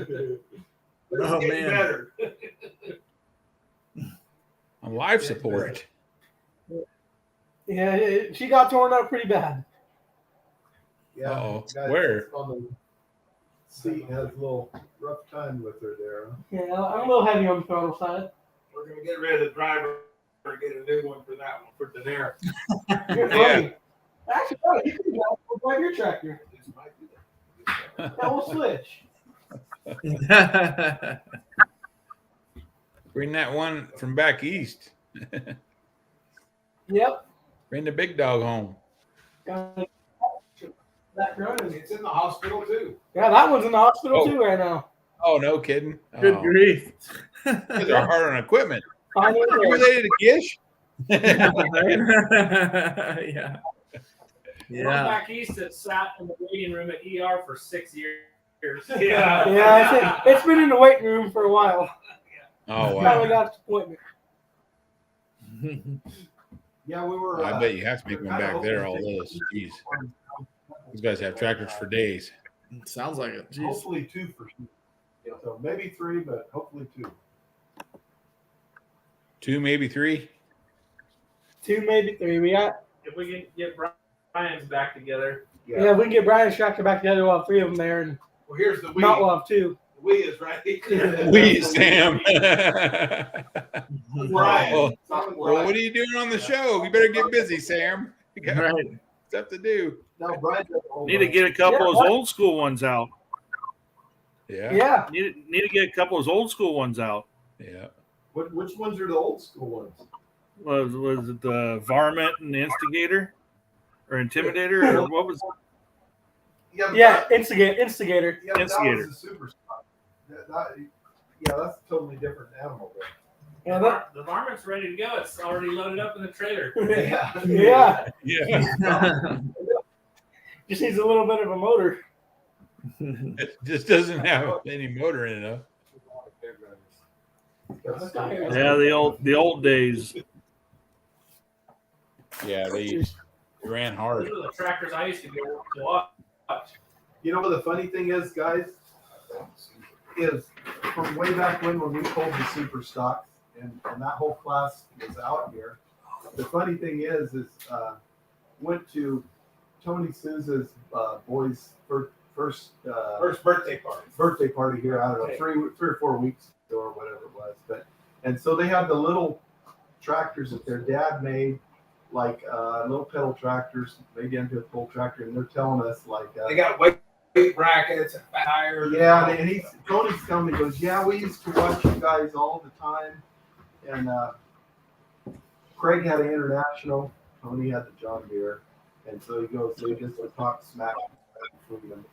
Oh, man. Better. On life support. Yeah, she got torn up pretty bad. Yeah. Uh-oh. Guy Where? On the seat has a little rough time with her there. Huh? Yeah, I'm a little heavy on the throttle side. We're gonna get rid of the driver and get a new one for that one for Daenerys. You're funny. Actually, no, you can drive your tractor. This might be that. Yeah, we'll switch. Bring that one from back east. Yep. Bring the big dog home. Got that running. It's in the hospital too. Yeah, that one's in the hospital Oh. too right now. Oh, no kidding. Good Oh, grief. these are hard on equipment. I know. You related to Gish? Yeah. One back east that sat in the waiting room at ER for 6 years. Yeah. Yeah, it's been in the waiting room for a while. Oh, Finally wow. got its appointment. Yeah, we were. I bet you have to make one back there, all those. Jeez. These guys have tractors for days. Sounds like it. Jeez. Hopefully 2 for sure. So maybe 3, but hopefully 2. 2, maybe 3. 2, maybe 3. We got. If we can get Brian's back together. Yeah, if we can get Brian's tractor back together, we'll have 3 of them there, and Well, here's the not we. we'll have 2. The we is right. We, Sam. Brian. Well, Something well, Brian. what are you doing on the show? You better get busy, Sam. You got Right. stuff to do. No, Brian doesn't hold Need to on. get a couple of Yeah. those old school ones out. Yeah. Yeah. Need to get a couple of those old school ones out. Yeah. Which ones are the old school ones? Was it the Varmint and the Instigator or Intimidator or what was? Yeah, instigator. Yeah, that Instigator. was a super stock. Yeah, that's a totally different animal. Yeah, that, The varmint's ready to go. It's already loaded up in the trailer. Yeah. yeah. Yeah. Just needs a little bit of a motor. It just doesn't have any motor in it. Yeah, the old days. Yeah, they ran hard. Those are the tractors I used to go to watch. You know what the funny thing is, guys, is from way back when we pulled the super stocks and that whole class was out here. The funny thing is went to Tony Souza's boys' first birthday party. here. I don't know, 3 or 4 weeks ago or whatever it was. And so they had the little tractors that their dad made, like little pedal tractors, made into a full tractor, and they're telling us like They got weight brackets and tires. yeah, and Tony's telling me, he goes, yeah, we used to watch you guys all the time. And Craig had an International, Tony had the John Deere. And so he goes, they just talk smack between them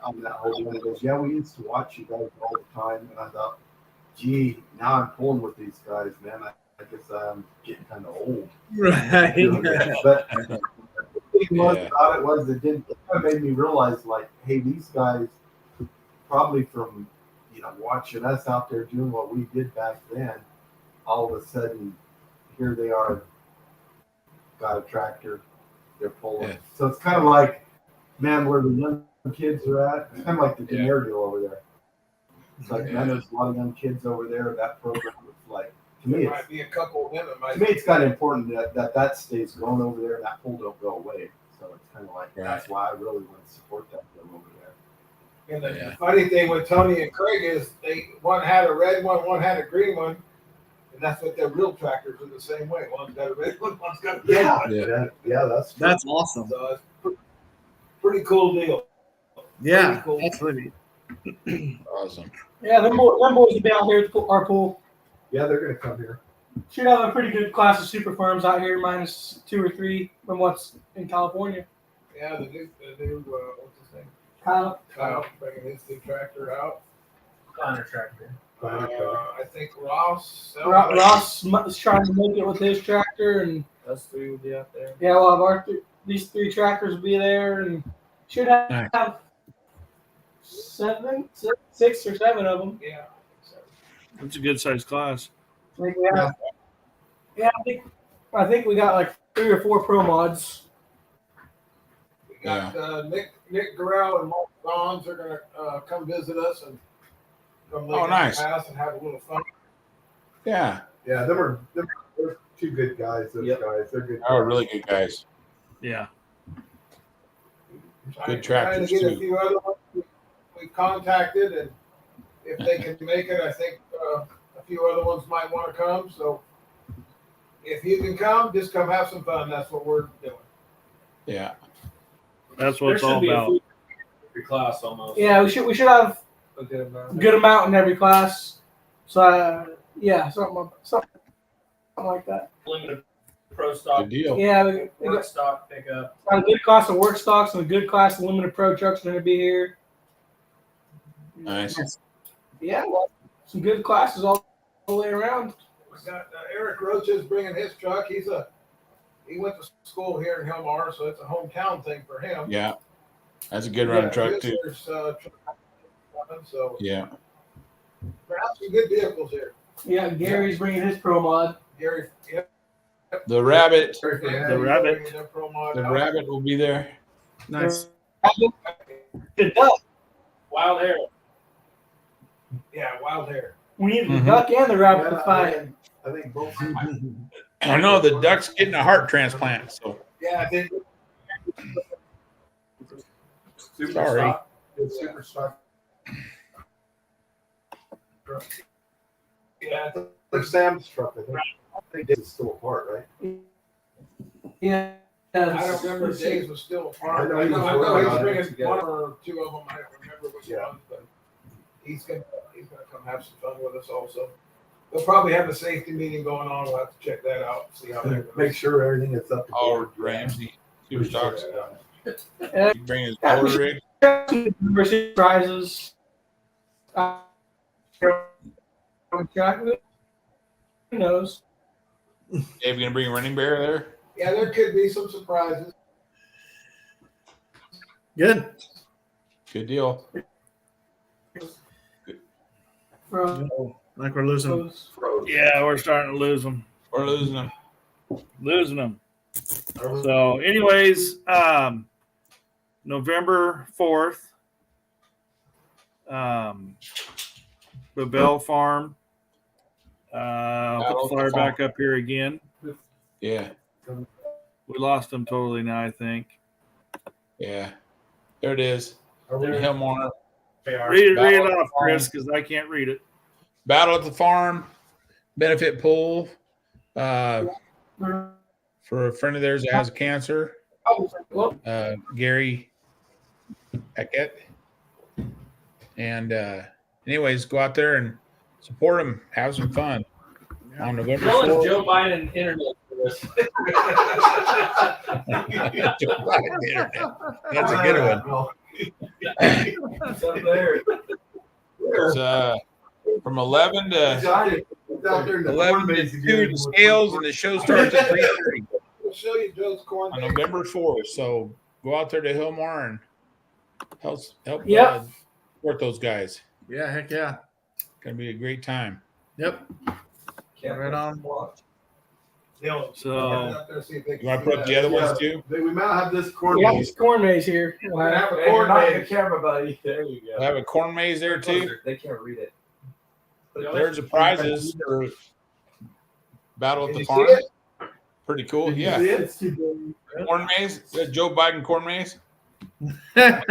on that whole thing. He goes, yeah, we used to watch you guys all the time. And I thought, gee, now I'm pulling with these guys, man. I guess I'm getting kind of old. Right. But thing was about it was it kind of made me realize, like, hey, these guys probably from, watching us out there doing what we did back then, all of a sudden, here they are, got a tractor, they're pulling. Yeah. So it's kind of like, man, where the young kids are at, it's kind of like the Denier deal over there. It's like, man, there's a lot of young kids over there. That program is like, to me, There might be a couple of them. to me, it's kind of important that stays going over there and that pull don't go away. So it's kind of like, that's why I really want to support that film over there. And the funny thing with Tony and Craig is one had a red one had a green one, and that's what their real tractors are the same way. One's got a red one, one's got a green one. Yeah, that's true. That's awesome. So it's pretty cool deal. Yeah, Pretty cool. that's really neat. Awesome. Yeah, them boys will be out here at our pool. Yeah, they're gonna come here. Should have a pretty good class of super farms out here, minus 2 or 3 from what's in California. Yeah, the new what's his name? Kyle. Kyle bringing his new tractor out. Connor tractor. I think Ross. Ross is trying to make it with his tractor, and Us three will be out there. yeah, we'll have these 3 tractors will be there, and should have 6 or 7 of them. Yeah. It's a good sized class. I think we have, I think we got like 3 or 4 pro mods. We got Nick Garrell and Mark Bonds are gonna come visit us and come Lake nice. Pass and have a little fun. Yeah. Yeah, they're 2 good guys. Those guys, they're good. Oh, really good guys. Yeah. Good Trying to tractors, get a too. few other ones we contacted, and if they can make it, I think a few other ones might want to come. So if you can come, just come have some fun. That's what we're doing. Yeah. That's what it's all about. Every class almost. Yeah, we should have A good amount. a good amount in every class. So something like that. Limited pro stock. Good deal. Yeah, we Work got stock pickup. a good class of work stocks and a good class of limited pro trucks are going to be here. Nice. Yeah, well, some good classes all the way around. We got Eric Roach is bringing his truck. He went to school here in Hillmar, so it's a hometown thing for him. Yeah. That's a good running truck, too. So Yeah. perhaps some good vehicles here. Yeah, Gary's bringing his pro mod. Gary, yep. The rabbit. The Rabbit will be there. Nice. The duck. Wild hair. Yeah, wild hair. We need the Mhm. duck and the rabbit to fight. I think both. I know the duck's getting a heart transplant, so Yeah, they sorry. Super stock. Yeah, Like Sam's truck, I think this is still apart, right? Yeah. I don't remember Dave's was still apart. I know I he was know working he's on it bringing 1 or 2 of them. I don't remember which Yeah. ones, but he's gonna come have some fun with us also. They'll probably have a safety meeting going on. We'll have to check that out, see how that goes. Make sure everything is up to All date. Ramsey super stocks. Yeah. You bring his motor rig. University prizes. Who knows? Dave, you gonna bring a running bear there? Yeah, there could be some surprises. Good. Good deal. From Like we're losing. those. Yeah, we're starting to lose them. We're losing them. Losing them. So, anyways, November 4th, Babel Farm. I'll put the flyer back up here again. Yeah. We lost them totally now, I think. Yeah. There it is. Hillmore. Read it off, Chris, because I can't read it. Battle at the Farm. Benefit pool. For a friend of theirs that has cancer. Gary Hackett. And anyways, go out there and support him. Have some fun. On November Tell 4th. Joe Biden internet for this. Joe Biden internet. That's a good one. It's up there. It's from 11 to 11 to 2 the scales, and the show starts at 3:30. We'll show you Joe's corn. on November 4th. So go out there to Hillmar and help Yep. support those guys. Yeah, heck yeah. Gonna be a great time. Yep. Can't Right on. watch. So Out there, see if they You can want to see put up that. the other Yeah. ones too? We might have this corn Yeah, maze. it's corn maze here. We're gonna have a Hey, corn not the maze. camera, buddy. There you We'll go. have a corn maze there too. They can't read it. There's the prizes for Battle at Can the you see Farm. it? Pretty cool. Did you Yeah. see it? It's too big. Corn maze. Joe Biden corn maze. Yeah,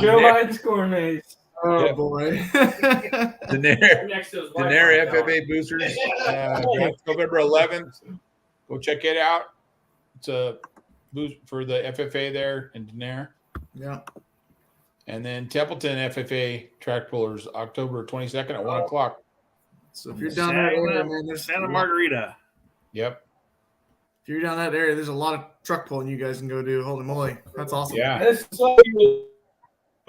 Joe Biden's corn maze. Oh Yep. boy. Daenerys Next to his wife. FFA boosters. November 11th. Go check it out. It's a boost for the FFA there in Daenerys. Yeah. And then Templeton FFA track pullers, October 22nd at 1 o'clock. So if you're down that area, man, there's Santa Margarita. Yep. If you're down that area, there's a lot of truck pulling you guys can go do. Holy moly, that's awesome. Yeah. This is so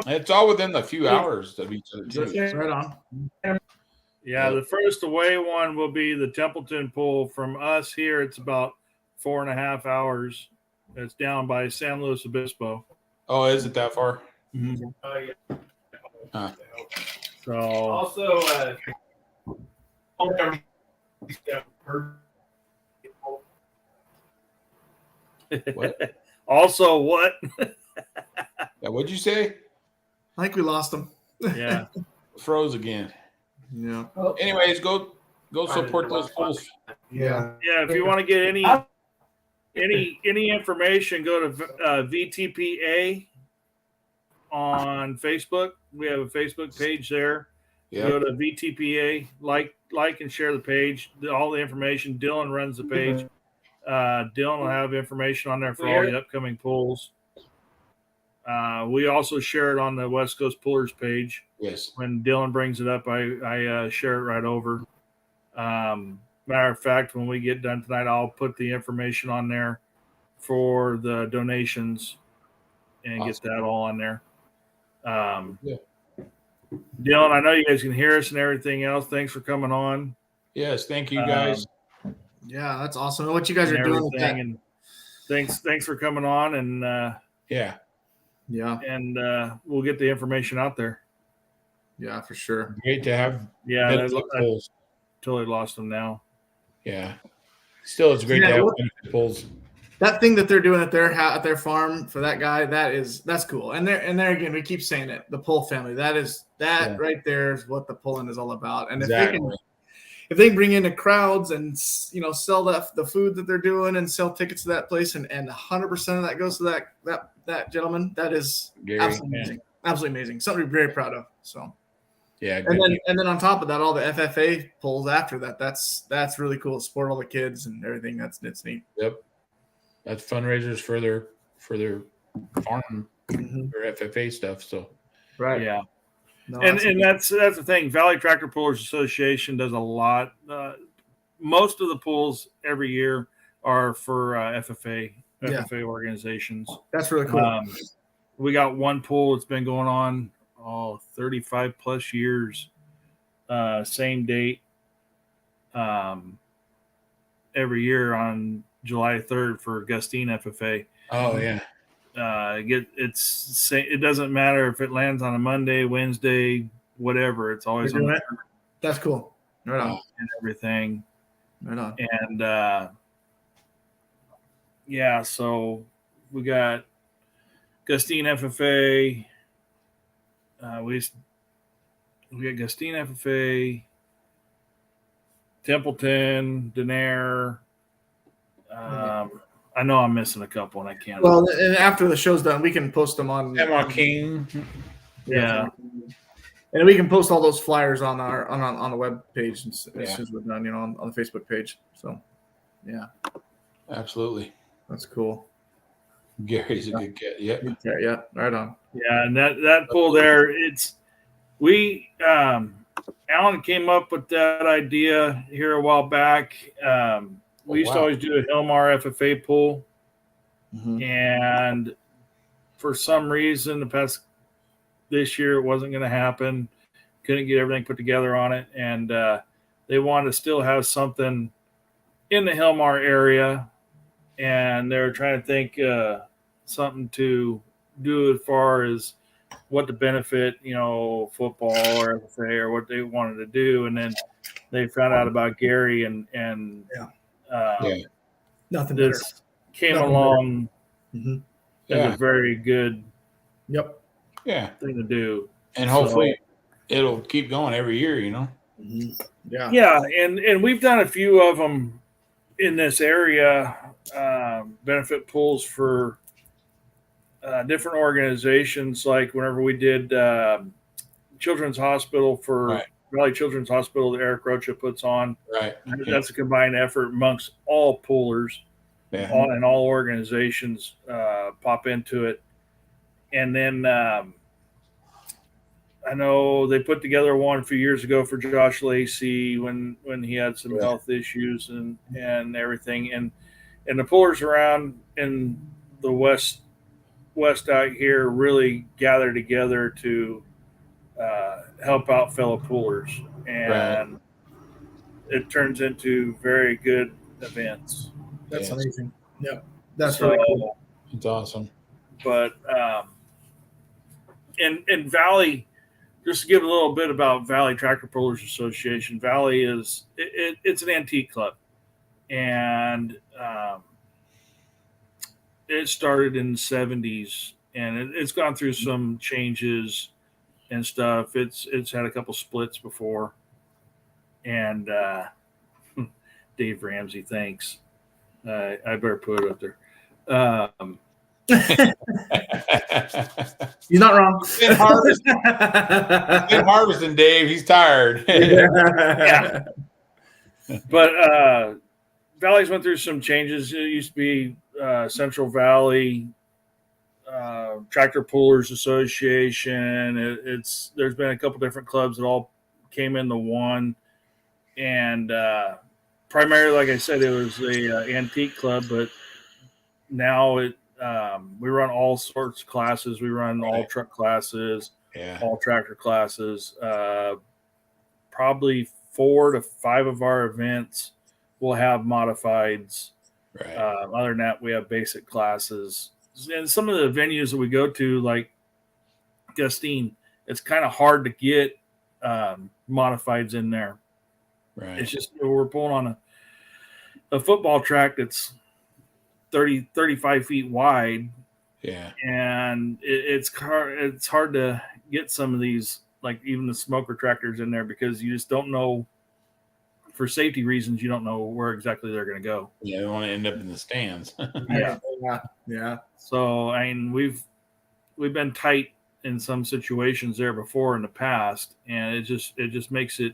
It's all within a few hours of each other, too. Right on. Yeah, the first away one will be the Templeton pull from us here. It's about 4.5 hours. It's down by San Luis Obispo. Oh, is it that far? Oh, yeah. So Also, What? also what? Yeah, what'd you say? I think we lost them. Yeah. Froze again. Yeah. Anyways, go support those pulls. Yeah. Yeah, if you want to get any information, go to VTPA on Facebook. We have a Facebook page there. Yeah. Go to VTPA, like and share the page. All the information. Dylan runs the page. Dylan will have information on there for all the upcoming pulls. We also share it on the West Coast Pullers page. Yes. When Dylan brings it up, I share it right over. Matter of fact, when we get done tonight, I'll put the information on there for the donations and get that all on there. Yeah. Dylan, I know you guys can hear us and everything else. Thanks for coming on. Yes. Thank you, guys. Yeah, that's awesome. What you guys and are doing with that? And thanks for coming on, and Yeah. Yeah, and we'll get the information out there. yeah, for sure. Great to have Yeah, benefit I pulls. totally lost them now. Yeah. Still, it's great Yeah, to have what- benefit pulls. That thing that they're doing at their farm for that guy, that's cool. And there again, we keep saying it. The pull family, that right there is what the pulling is all about. And Exactly. if they can bring in the crowds and sell the food that they're doing and sell tickets to that place and 100% of that goes to that gentleman, that is Gary, absolutely amazing. Absolutely amazing. Something to be very proud of. So Yeah. and then on top of that, all the FFA pulls after that. That's really cool. Support all the kids and everything. It's neat. Yep. That's fundraisers for their farm or FFA stuff. So Right. Yeah. No, And that's the thing. Valley Tractor Pullers Association does a lot. Most of the pulls every year are for FFA organizations. that's really cool. We got one pull that's been going on 35 plus years. Same date. Every year on July 3rd for Gustine FFA. oh yeah. It doesn't matter if it lands on a Monday, Wednesday, whatever. It's always You're on doing it? That's cool. Right on. and everything. Right on. And so we got Gustine FFA. We got Gustine FFA, Templeton, Daenerys. I know I'm missing a couple, and I can't. Well, and after the show's done, we can post them on. San Joaquin. Yeah. And we can post all those flyers on on the web page as soon Yeah. as we're done, on the Facebook page. So, yeah, Absolutely. that's cool. Gary's a good cat. Yeah. Yeah, right on. Yeah, and that pull there, Alan came up with that idea here a while back. We used to always do a Hillmar FFA pull, and for some reason, this year it wasn't going to happen. Couldn't get everything put together on it, and they wanted to still have something in the Hillmar area, and they're trying to think something to do as far as what to benefit, football or FFA or what they wanted to do, and then they found out about Gary and Nothing better. this came Nothing along Mm-hmm. as Yeah. a very good Yep. Yeah. thing to do. And hopefully it'll keep going every year, Mm-hmm. Yeah. Yeah, and we've done a few of them in this area, benefit pools for different organizations. Like whenever we did Children's Hospital for Right. Valley Children's Hospital that Eric Rocha puts on. Right. That's a combined effort amongst all poolers. Yeah. All organizations pop into it. And then I know they put together one a few years ago for Josh Lacey when he had some health issues and everything. And the poolers around in the west out here really gather together to help out fellow poolers. And it turns into very good events. That's amazing. Yep. That's So, really cool. It's awesome. But in Valley, just to give a little bit about Valley Tractor Pullers Association, Valley is it's an antique club, and it started in the 70s, and it's gone through some changes and stuff. It's had a couple splits before, and Dave Ramsey, thanks. I better put it up there. He's not wrong. He's been harvesting, Dave. He's tired. Yeah. But Valley's went through some changes. It used to be Central Valley Tractor Pullers Association. There's been a couple different clubs that all came into one, and primarily, like I said, it was the antique club, but now we run all sorts of classes. We run all truck classes, all tractor classes. Probably 4 to 5 of our events will have modifieds. Right. Other than that, we have basic classes. And some of the venues that we go to, like Gustine, it's kind of hard to get modifieds in there. Right. It's just we're pulling on a football track that's 35 feet wide. Yeah. And it's hard to get some of these, like even the smoker tractors in there, because you just don't know, for safety reasons, you don't know where exactly they're going to go. Yeah, they want to end up in the stands. Yeah. So I mean, we've been tight in some situations there before in the past, and it just makes it.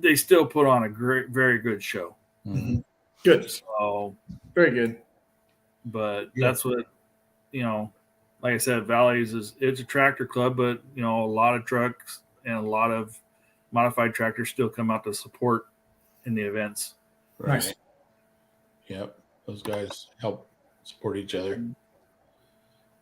They still put on a very good show. Mm-hmm. Good. So very good. But that's what, like I said, Valley's it's a tractor club, but a lot of trucks and a lot of modified tractors still come out to support in the events. Right. Nice. Yep. Those guys help support each other.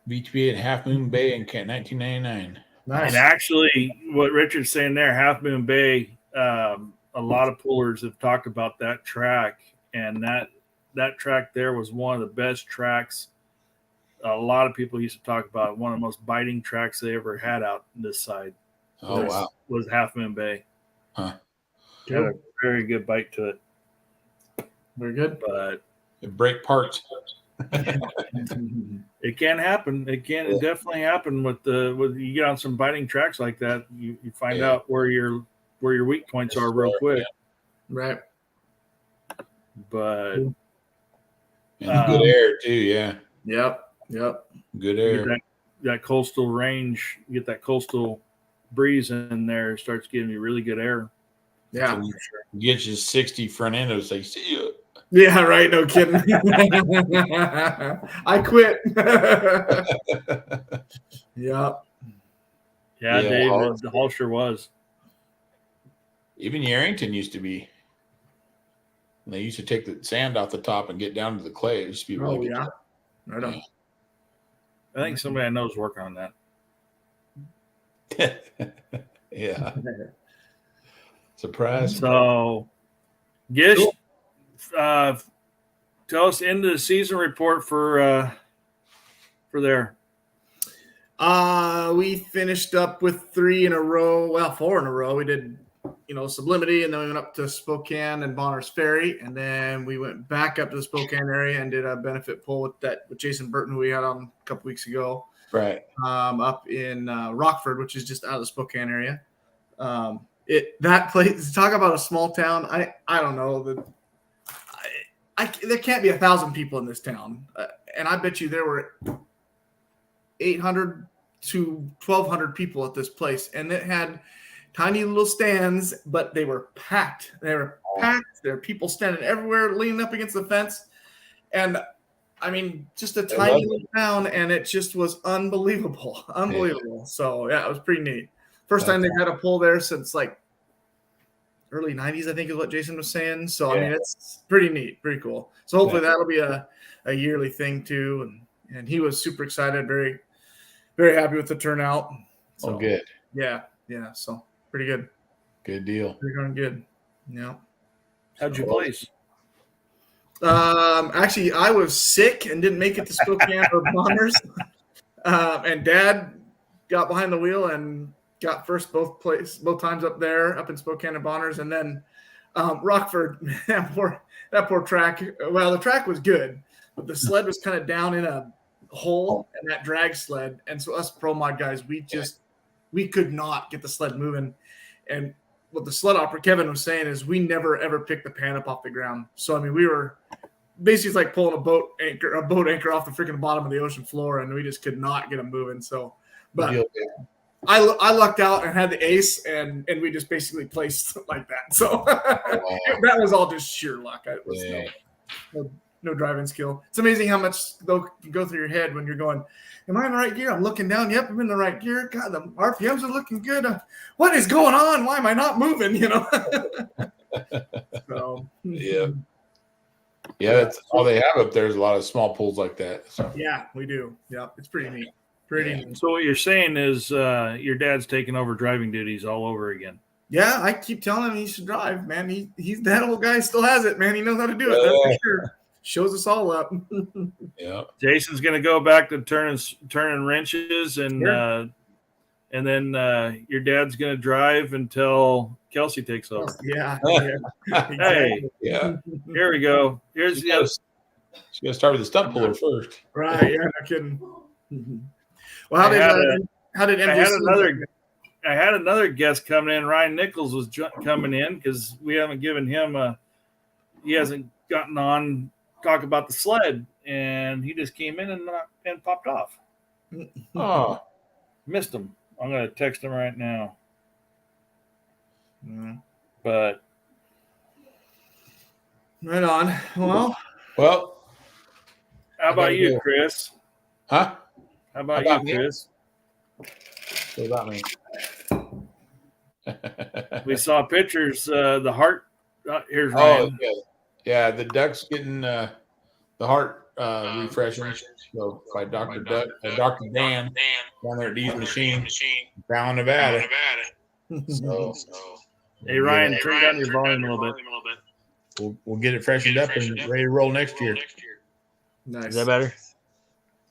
VTPA at Half Moon Bay in 1999. Nice. And actually, what Richard's saying there, Half Moon Bay, a lot of pullers have talked about that track, and that track there was one of the best tracks. A lot of people used to talk about one of the most biting tracks they ever had out this side. Oh, wow. Was Half Moon Bay. Huh. Had a very good bite to it. Very good. But it break parts. It can happen. It definitely happen with you get on some biting tracks like that. You find out where your weak points are real quick. Right. But and good air too. Yeah. Yep. Good air. That coastal range, you get that coastal breeze in there, it starts giving you really good air. Yeah. So get you 60 front end. It was like, see you. Yeah, right. No kidding. I quit. Yep. Yeah, Dave, the Hall sure was. Even Yarrington used to be. They used to take the sand off the top and get down to the clay. It used to be really good. Right on. I think somebody I know is working on that. Yeah. Surprise. So Gish tell us end of the season report for there. We finished up with 3 in a row. Well, 4 in a row. We did, Sublimity, and then we went up to Spokane and Bonner's Ferry, and then we went back up to the Spokane area and did a benefit pull with Jason Burton, who we had on a couple weeks ago. Right. Up in Rockford, which is just out of the Spokane area. That place, talk about a small town. I don't know there can't be 1,000 people in this town, and I bet you there were 800 to 1,200 people at this place, and it had tiny little stands, but they were packed. There were people standing everywhere, leaning up against the fence, and I mean, just a tiny little town, and it just was unbelievable. Yeah. So yeah, it was pretty neat. First time they've had a pull there since like early 90s, I think is what Jason was saying. So I mean, it's pretty neat, pretty cool. So hopefully that'll be a yearly thing too. And he was super excited, very, very happy with the turnout. So good. Yeah. So pretty good. Good deal. Pretty darn good. Yeah. How'd you place? Actually, I was sick and didn't make it to Spokane or Bombers. And Dad got behind the wheel and got first both times up there, up in Spokane and Bonners, and then Rockford. that poor track. Well, the track was good, but the sled was kind of down in a hole, and that drag sled. And so us pro mod guys, we could not get the sled moving. And what the sled operator Kevin was saying is we never ever picked the pan up off the ground. So I mean, we were basically like pulling a boat anchor off the freaking bottom of the ocean floor, and we just could not get them moving. So, but I lucked out and had the ace, and we just basically placed like that. So that was all just sheer luck. It was no driving skill. It's amazing how much can go through your head when you're going, am I in the right gear? I'm looking down. Yep, I'm in the right gear. God, the RPMs are looking good. What is going on? Why am I not moving? So, yeah, that's all they have up there is a lot of small pools like that. So. Yeah, we do. Yeah, it's pretty neat. Pretty neat. So what you're saying is your dad's taking over driving duties all over again. Yeah, I keep telling him he should drive, man. He's that old guy still has it, man. He knows how to do it. That's for sure. Shows us all up. Yeah. Jason's gonna go back to turning wrenches, and then your dad's gonna drive until Kelsey takes over. Yeah. Hey, here we go. Here's the other. She's gonna start with the stump puller first. Right. Yeah. No kidding. Well, how did MJC? I had another guest coming in. Ryan Nichols was coming in because we haven't given him he hasn't gotten on talk about the sled, and he just came in and popped off. Oh, missed him. I'm gonna text him right now. But right on. Well, how about you, Chris? Huh? How about you, Chris? What about me? We saw pictures. The heart. Here's Ryan. Yeah. The duck's getting the heart refreshing. So by Dr. Dan down there at D's Machine, Brown, Nevada. So, hey Ryan, turn down your volume a little bit. We'll get it freshened up and ready to roll next year. Nice. Is that better?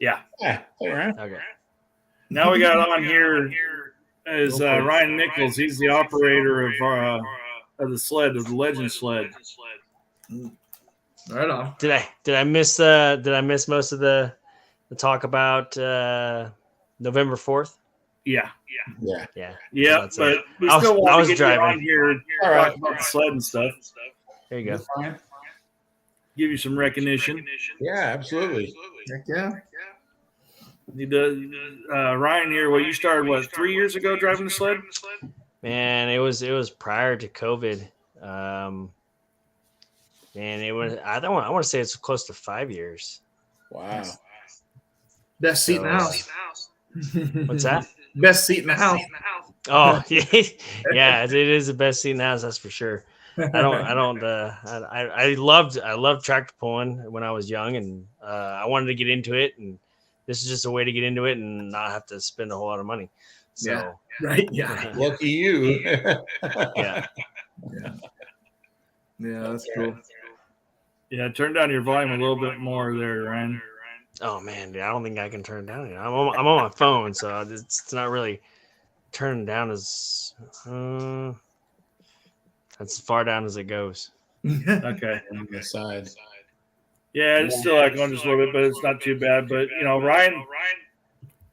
Yeah. All right. Okay. Now we got on here is Ryan Nichols. He's the operator of the sled, of the Legend sled. Right on. Did I miss most of the talk about November 4th? Yeah. So but we still want to get driving. you on here and talk about the sled and stuff. There you go. Give you some recognition. Yeah, absolutely. Heck yeah. He does. Ryan here. Well, you started 3 years ago driving the sled? Man, it was prior to COVID. And it was. I want to say it's close to 5 years. Wow. Best seat in the house. What's that? Best seat in the house. Oh, yeah, it is the best seat in the house. That's for sure. I loved tractor pulling when I was young, and I wanted to get into it, and this is just a way to get into it and not have to spend a whole lot of money. So, yeah. Right. Yeah. Lucky you. Yeah. Yeah, that's cool. Yeah, turn down your volume a little bit more there, Ryan. Oh man, dude, I don't think I can turn it down. I'm on my phone, so it's not really turning down as that's as far down as it goes. Okay. On the side. Yeah, it's still echoing just a little bit, but it's not too bad. But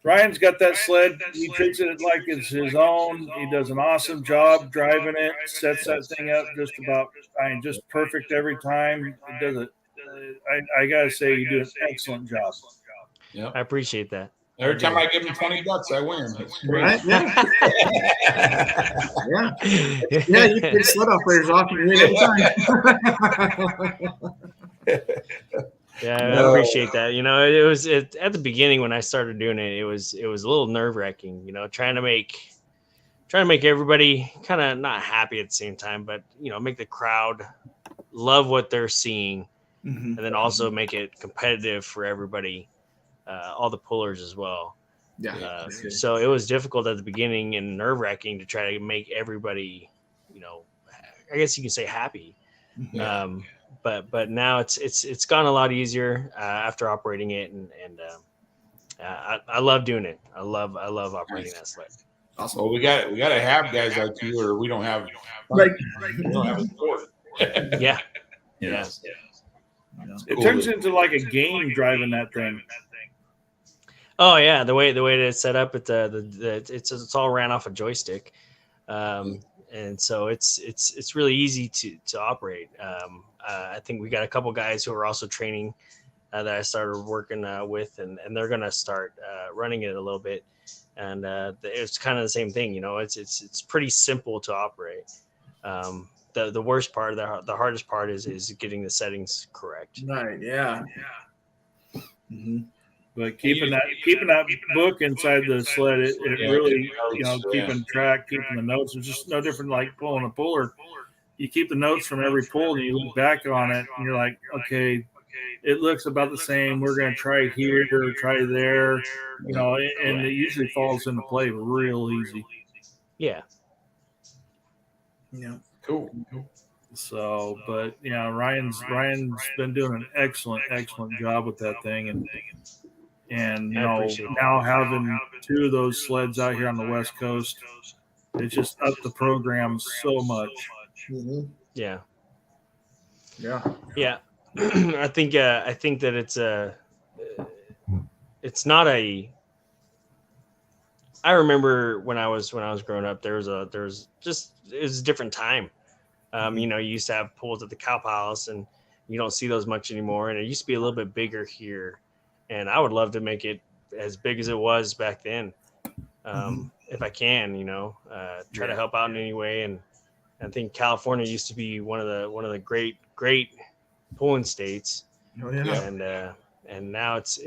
Ryan's got that sled. He treats it like it's his own. He does an awesome job driving it. Sets that thing up just perfect every time. He does it. I gotta say, you do an excellent job. Yep. I appreciate that. Every time I give him $20, I win. It's great. Right? Yeah. Yeah, you can get sled operators off and win anytime. Yeah, I appreciate that. It was at the beginning when I started doing it. It was a little nerve wracking. Trying to make everybody kind of not happy at the same time, but make the crowd love what they're seeing, and then also make it competitive for everybody, all the pullers as well. Yeah. So it was difficult at the beginning and nerve wracking to try to make everybody, I guess you can say happy. Yeah. But now it's gone a lot easier after operating it, and I love doing it. I love operating that sled. Awesome. Well, we got to have guys like you, or we don't have Right. we don't have a sport. Yeah. It turns into like a game driving that thing. Oh yeah, the way that it's set up, it's all ran off a joystick, and so it's really easy to operate. I think we got a couple guys who are also training that I started working with, and they're gonna start running it a little bit, and it's kind of the same thing. It's pretty simple to operate. The worst part, the hardest part is getting the settings correct. Right. Yeah. But keeping that book inside the sled, it really, keeping track, keeping the notes. It's just no different like pulling a puller. You keep the notes from every pull, and you look back on it, and you're like, okay, it looks about the same. We're going to try here or try there, and it usually falls into play real easy. Yeah. Yeah. Cool. So, but Ryan's been doing an excellent job with that thing, and now having two of those sleds out here on the West Coast, it just upped the program so much. Yeah. Yeah. I think that it's not a. I remember when I was growing up, it was a different time. You used to have pools at the cow palace, and you don't see those much anymore. And it used to be a little bit bigger here, and I would love to make it as big as it was back then, if I can. Try to help out in any way. And I think California used to be one of the great pulling states. Oh yeah. And now it's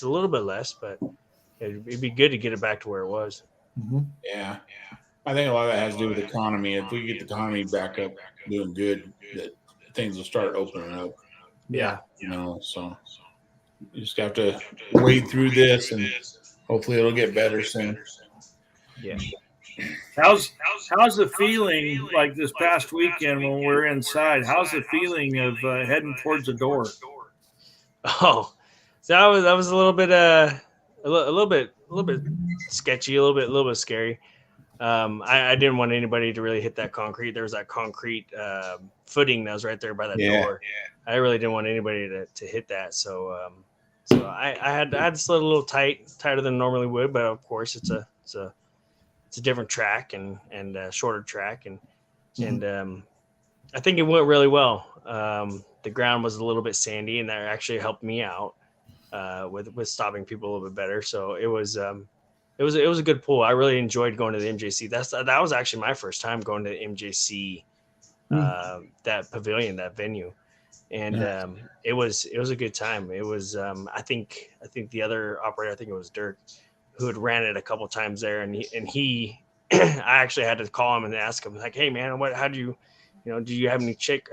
a little bit less, but it'd be good to get it back to where it was. Yeah. I think a lot of that has to do with the economy. If we get the economy back up doing good, that things will start opening up. Yeah. So you just have to wade through this, and hopefully it'll get better soon. Yeah. How's the feeling like this past weekend when we're inside? How's the feeling of heading towards the door? Oh, so that was a little bit a little bit sketchy, a little bit scary. I didn't want anybody to really hit that concrete. There was that concrete footing that was right there by that door. I really didn't want anybody to hit that. So I had to sled a little tighter than normally would, but of course it's a different track and a shorter track, and I think it went really well. The ground was a little bit sandy, and that actually helped me out with stopping people a little bit better. So it was a good pull. I really enjoyed going to the MJC. That was actually my first time going to the MJC, that pavilion, that venue, and it was a good time. It was I think the other operator, I think it was Dirk, who had ran it a couple times there, and he I actually had to call him and ask him, like, hey man, how do you do you have any tricks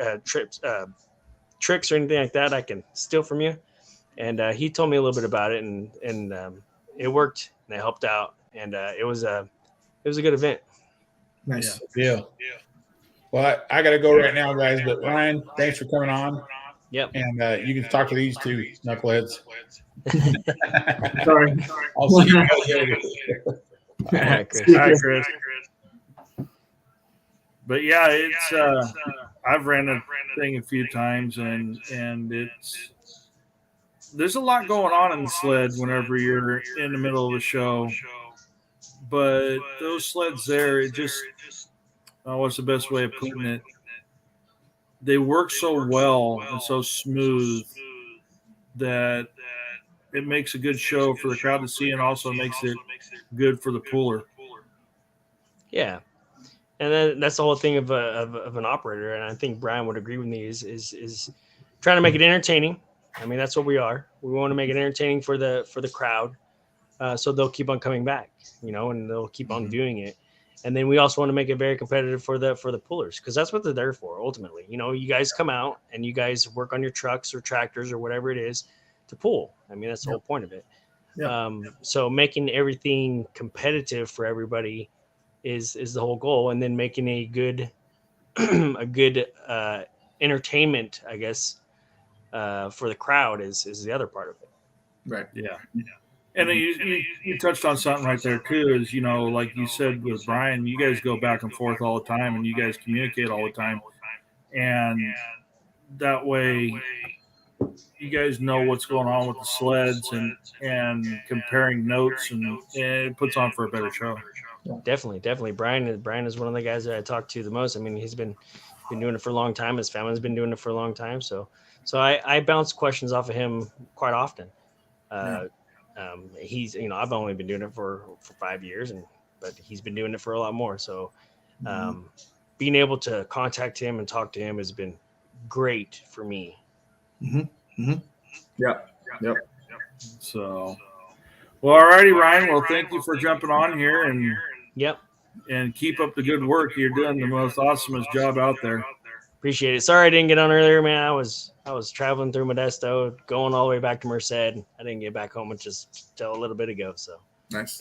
or anything like that I can steal from you? And he told me a little bit about it, and it worked, and it helped out, and it was a good event. Nice. Yeah. Well, I got to go right now, guys. But Ryan, thanks for coming on. Yep. And you can talk to these two knuckleheads. Sorry. I'll see you guys later. All right, Chris. All right, Chris. But yeah, it's I've ran the thing a few times, and it's there's a lot going on in the sled whenever you're in the middle of a show. But those sleds there, it just what's the best way of putting it? They work so well and so smooth that it makes a good show for the crowd to see, and also makes it good for the puller. Yeah, and then that's the whole thing of an operator, and I think Brian would agree with me is trying to make it entertaining. I mean, that's what we are. We want to make it entertaining for the crowd, so they'll keep on coming back, and they'll keep on doing it. And then we also want to make it very competitive for the pullers, because that's what they're there for ultimately. You guys come out and you guys work on your trucks or tractors or whatever it is to pull. I mean, that's the whole point of it. So making everything competitive for everybody is the whole goal, and then making a good entertainment, I guess, for the crowd is the other part of it. Right. Yeah. And then you touched on something right there too, is like you said with Brian, you guys go back and forth all the time, and you guys communicate all the time, and that way you guys know what's going on with the sleds and comparing notes, and it puts on for a better show. Definitely. Brian is one of the guys that I talk to the most. I mean, he's been doing it for a long time. His family's been doing it for a long time. So I bounce questions off of him quite often. He's, I've only been doing it for 5 years, but he's been doing it for a lot more. So being able to contact him and talk to him has been great for me. Yep. So, well, all righty, Ryan. Well, thank you for jumping on here, and keep up the good work. You're doing the most awesomest job out there. Appreciate it. Sorry I didn't get on earlier, man. I was traveling through Modesto, going all the way back to Merced. I didn't get back home until a little bit ago. So Nice.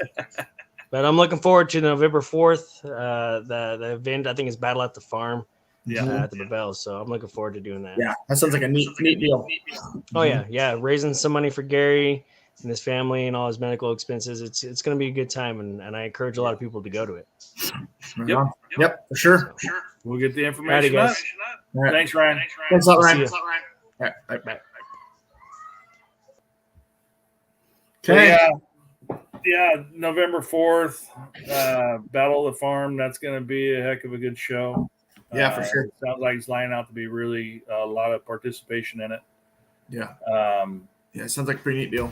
But I'm looking forward to November 4th. The event, I think, is Battle at the Farm. At the Babel. So I'm looking forward to doing that. Yeah, that sounds like a neat deal. Oh yeah, raising some money for Gary and his family and all his medical expenses. It's going to be a good time, and I encourage a lot of people to go to it. Yep, for sure. We'll get the information Alrighty, up. guys. Right. Thanks, Ryan. Thanks a lot, I'll Ryan. see All right, bye. So, Okay. yeah, November 4th, Battle of the Farm. That's going to be a heck of a good show. Yeah, for sure. It sounds like it's lining out to be really a lot of participation in it. Yeah. Yeah, it sounds like a pretty neat deal.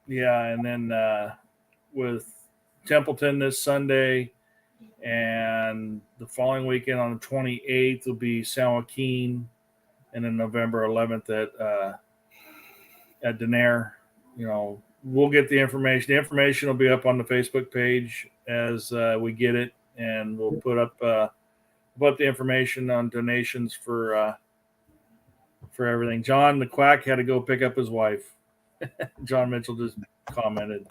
Yeah, and then with Templeton this Sunday, and the following weekend on the 28th will be San Joaquin, and then November 11th at Denair. We'll get the information. The information will be up on the Facebook page as we get it, and we'll put up the information on donations for everything. John the Quack had to go pick up his wife. John Mitchell just commented,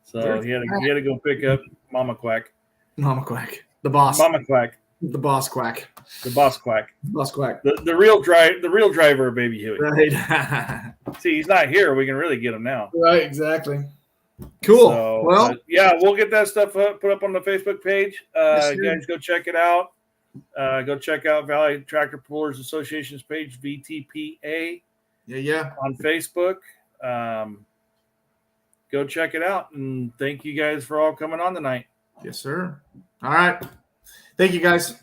so he had to go pick up Mama Quack. Mama Quack, the boss. Mama Quack, the boss Quack. The boss Quack. Boss Quack. The real driver of Baby Huey. Right. See, he's not here. We can really get him now. Right. Exactly. Cool. So, well, we'll get that stuff put up on the Facebook page. Guys, go check it out. Go check out Valley Tractor Pullers Association's page, VTPA. Yeah. On Facebook. Go check it out, and thank you guys for all coming on tonight. Yes, sir. All right. Thank you, guys.